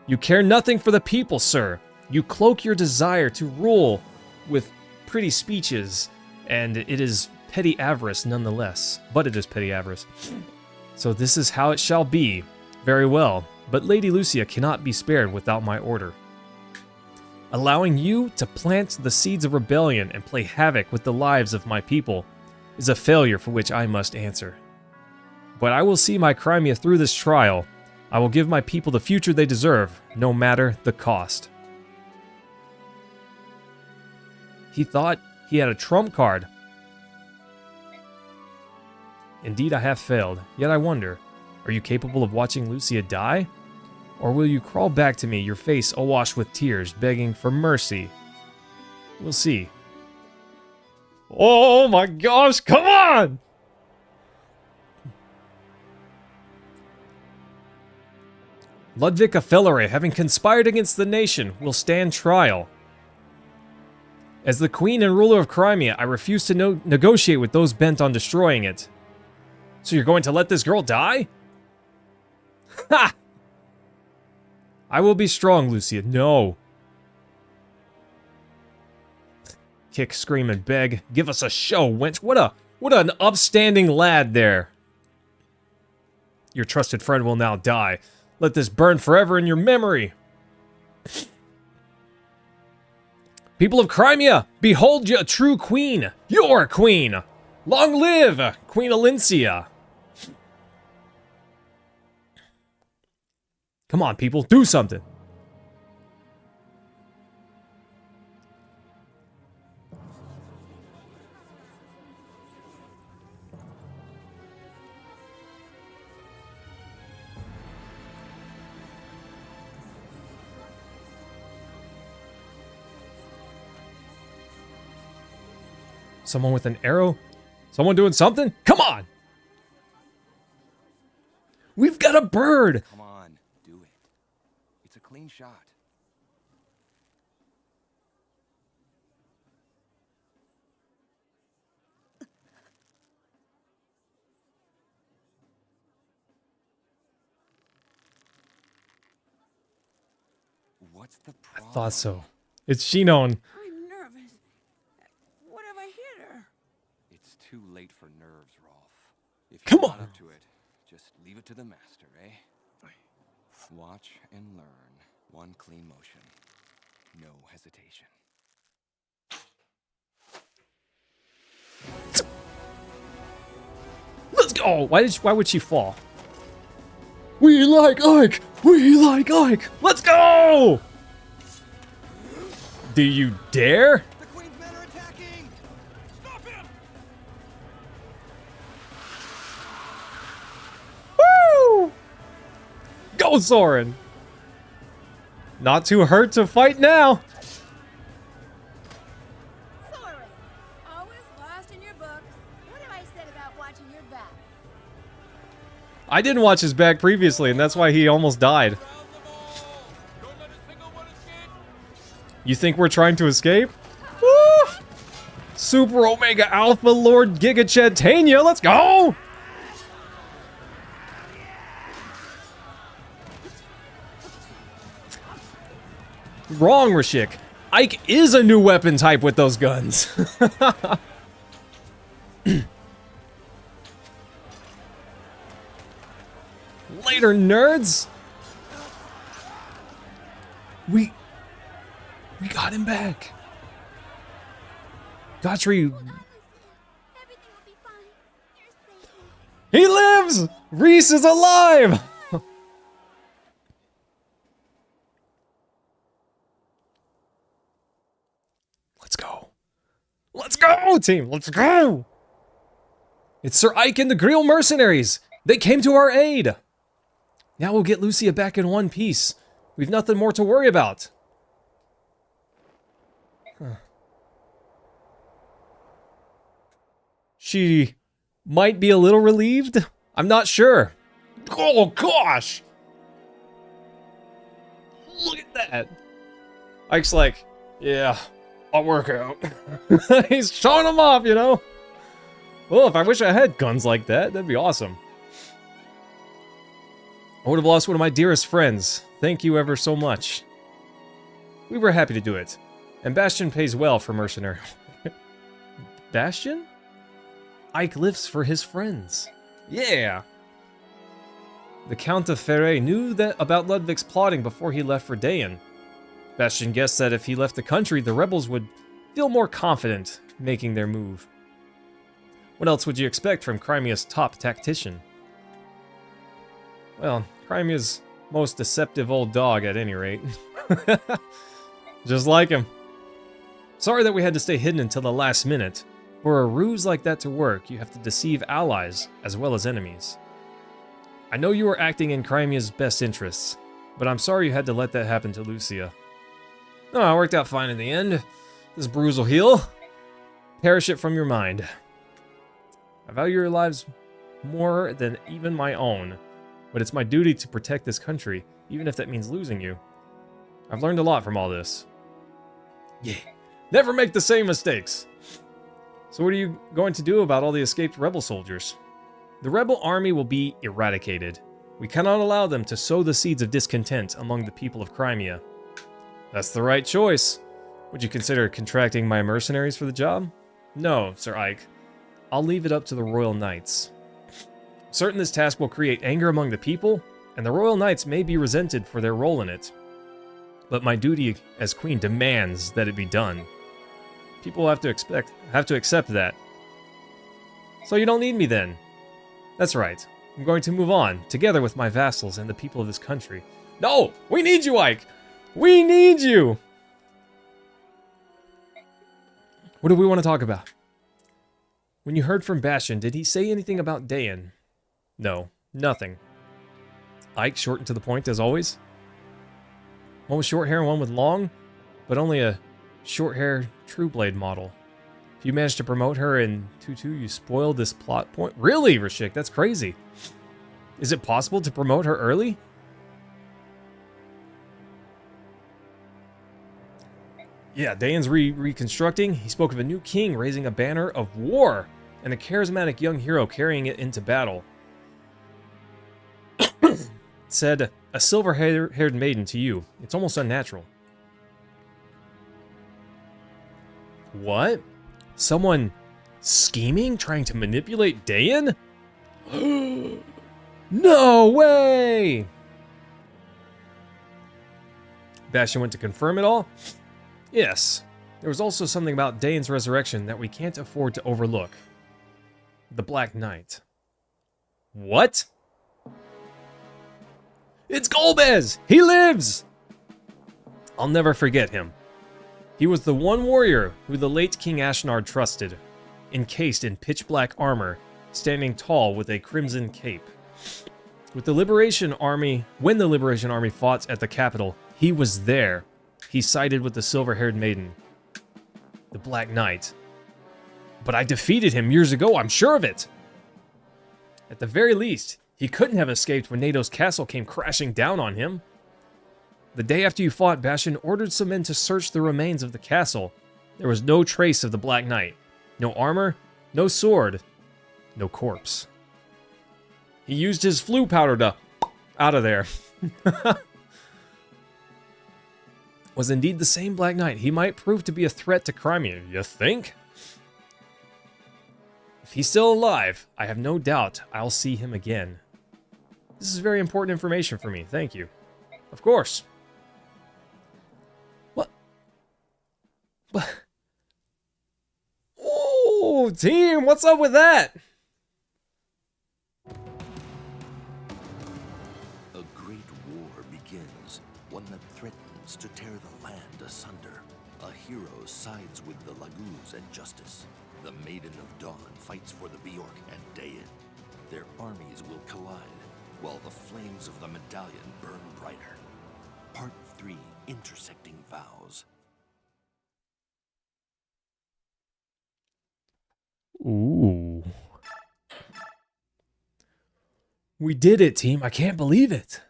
You care nothing for the people, sir. You cloak your desire to rule with pretty speeches, and it is petty avarice nonetheless. But it is petty avarice. So this is how it shall be. Very well, but Lady Lucia cannot be spared without my order. Allowing you to plant the seeds of rebellion and play havoc with the lives of my people is a failure for which I must answer. But I will see my Crimea through this trial. I will give my people the future they deserve, no matter the cost. He thought he had a trump card. Indeed, I have failed. Yet I wonder, are you capable of watching Lucia die? Or will you crawl back to me, your face awash with tears, begging for mercy? We'll see. Oh my gosh, come on! Ludwig Afelere, having conspired against the nation, will stand trial. As the queen and ruler of Crimea, I refuse to negotiate with those bent on destroying it. So you're going to let this girl die? Ha! I will be strong, Lucia. No. Kick, scream, and beg. Give us a show, wench. What an upstanding lad there. Your trusted friend will now die. Let this burn forever in your memory. People of Crimea, behold your true queen. Your queen. Long live Queen Alincia. Come on, people, do something. Someone with an arrow? Someone doing something? Come on! We've got a bird! Come on, do it. It's a clean shot. What's the problem? I thought so. It's Shinon. I'm nervous. What have I hit her? It's too late for nerves, Rolf. If Come you're on. not up to it, just leave it to the master, eh? Watch and learn. One clean motion. No hesitation. Let's go! Why would she fall? We like Ike! We like Ike! Let's go! Do you dare? The Queen's men are attacking! Stop him! Woo! Go, Soren! Not too hurt to fight now. Sorry. Always lost in your books. What have I said about watching your back? I didn't watch his back previously, and that's why he almost died. You think we're trying to escape? Woo! Super Omega Alpha Lord Giga Chantania, let's go! Wrong, Rashik. Ike is a new weapon type with those guns. Later, nerds. We got him back. Godfrey, Everything will be fine. You're safe. he lives! Reese is alive! Let's go. Let's go, team. Let's go. It's Sir Ike and the Grill mercenaries. They came to our aid. Now we'll get Lucia back in one piece. We've nothing more to worry about. Huh. She might be a little relieved. I'm not sure. Oh, gosh. Look at that. Ike's like, yeah, I'll work out. He's showing them off, you know? Well, if I wish I had guns like that, that'd be awesome. I would have lost one of my dearest friends. Thank you ever so much. We were happy to do it. And Bastion pays well for mercenary. Bastion? Ike lives for his friends. Yeah. The Count of Ferre knew that about Ludwig's plotting before he left for Dayan. Bastion guessed that if he left the country, the rebels would feel more confident making their move. What else would you expect from Crimea's top tactician? Well, Crimea's most deceptive old dog at any rate. Just like him. Sorry that we had to stay hidden until the last minute. For a ruse like that to work, you have to deceive allies as well as enemies. I know you were acting in Crimea's best interests, but I'm sorry you had to let that happen to Lucia. No, it worked out fine in the end. This bruise will heal. Perish it from your mind. I value your lives more than even my own, but it's my duty to protect this country, even if that means losing you. I've learned a lot from all this. Yeah, never make the same mistakes. So what are you going to do about all the escaped rebel soldiers? The rebel army will be eradicated. We cannot allow them to sow the seeds of discontent among the people of Crimea. That's the right choice. Would you consider contracting my mercenaries for the job? No, Sir Ike. I'll leave it up to the Royal Knights. I'm certain this task will create anger among the people, and the Royal Knights may be resented for their role in it. But my duty as Queen demands that it be done. People have to accept that. So you don't need me then. That's right. I'm going to move on, together with my vassals and the people of this country. No! We need you, Ike! We need you! What do we want to talk about? When you heard from Bastion, did he say anything about Dayan? No, nothing. Ike, short and to the point, as always. One with short hair and one with long, but only a short hair True Blade model. If you managed to promote her in 2-2, you spoiled this plot point. Really, Rashik? That's crazy. Is it possible to promote her early? Yeah, Dayan's reconstructing. He spoke of a new king raising a banner of war and a charismatic young hero carrying it into battle. Said, a silver-haired maiden to you. It's almost unnatural. What? Someone scheming, trying to manipulate Dayan? No way! Bastion went to confirm it all? Yes. There was also something about Dayan's resurrection that we can't afford to overlook. The Black Knight. What? It's Golbez! He lives! I'll never forget him. He was the one warrior who the late King Ashnard trusted, encased in pitch-black armor, standing tall with a crimson cape. When the Liberation Army fought at the capital, he was there. He sided with the silver-haired maiden, the Black Knight. But I defeated him years ago, I'm sure of it! At the very least, he couldn't have escaped when Nato's castle came crashing down on him. The day after you fought, Bastion ordered some men to search the remains of the castle. There was no trace of the Black Knight. No armor, no sword, no corpse. He used his flu powder to out of there. was indeed the same Black Knight. He might prove to be a threat to Crimea. You think? If he's still alive, I have no doubt I'll see him again. This is very important information for me. Thank you. Of course. What? What? Oh, team, what's up with that? A great war begins, one that threatens to tear the land asunder. A hero sides with the Laguz and justice. The Maiden of Dawn fights for the Bjork and Dayan. Their armies will collide, while the flames of the medallion burn brighter. Part 3, Intersecting Vows. Ooh. We did it, team. I can't believe it.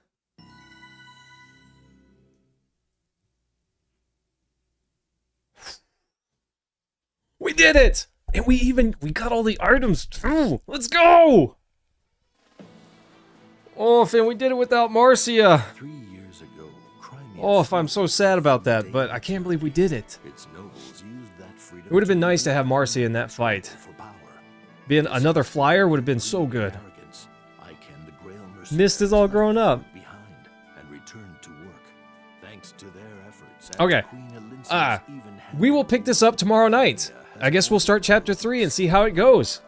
We did it! And we got all the items too. Let's go! Oh, and we did it without Marcia. 3 years ago, Crimea. Oh, if I'm so sad about that, but I can't believe we did it. Its nobles used that freedom. It would have been nice to have Marcia in that fight. For power. Being another flyer would have been so good. Arrogance, Ike and the Grail Mist is all grown up. behind and returned to work. Thanks to their efforts. Okay. Queen Elincius even had We will pick this up tomorrow night. I guess we'll start chapter 3 and see how it goes.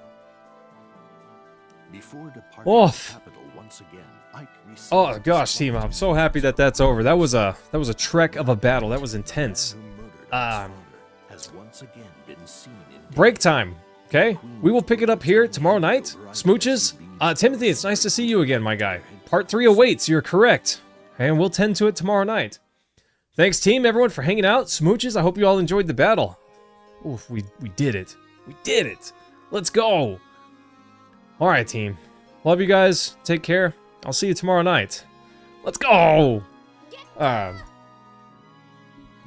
Before departing Oh. the capital once again, Ike received Oh gosh, team, I'm so happy that that's over. That was a trek of a battle. That was intense. who murdered his father has once again been seen in Break time. Okay, we will pick it up here tomorrow night. Smooches. Timothy, it's nice to see you again, my guy. Part 3 awaits. You're correct, and we'll tend to it tomorrow night. Thanks, team, everyone, for hanging out. Smooches. I hope you all enjoyed the battle. Oof, we did it. We did it. Let's go. All right, team. Love you guys. Take care. I'll see you tomorrow night. Let's go.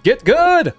Get good.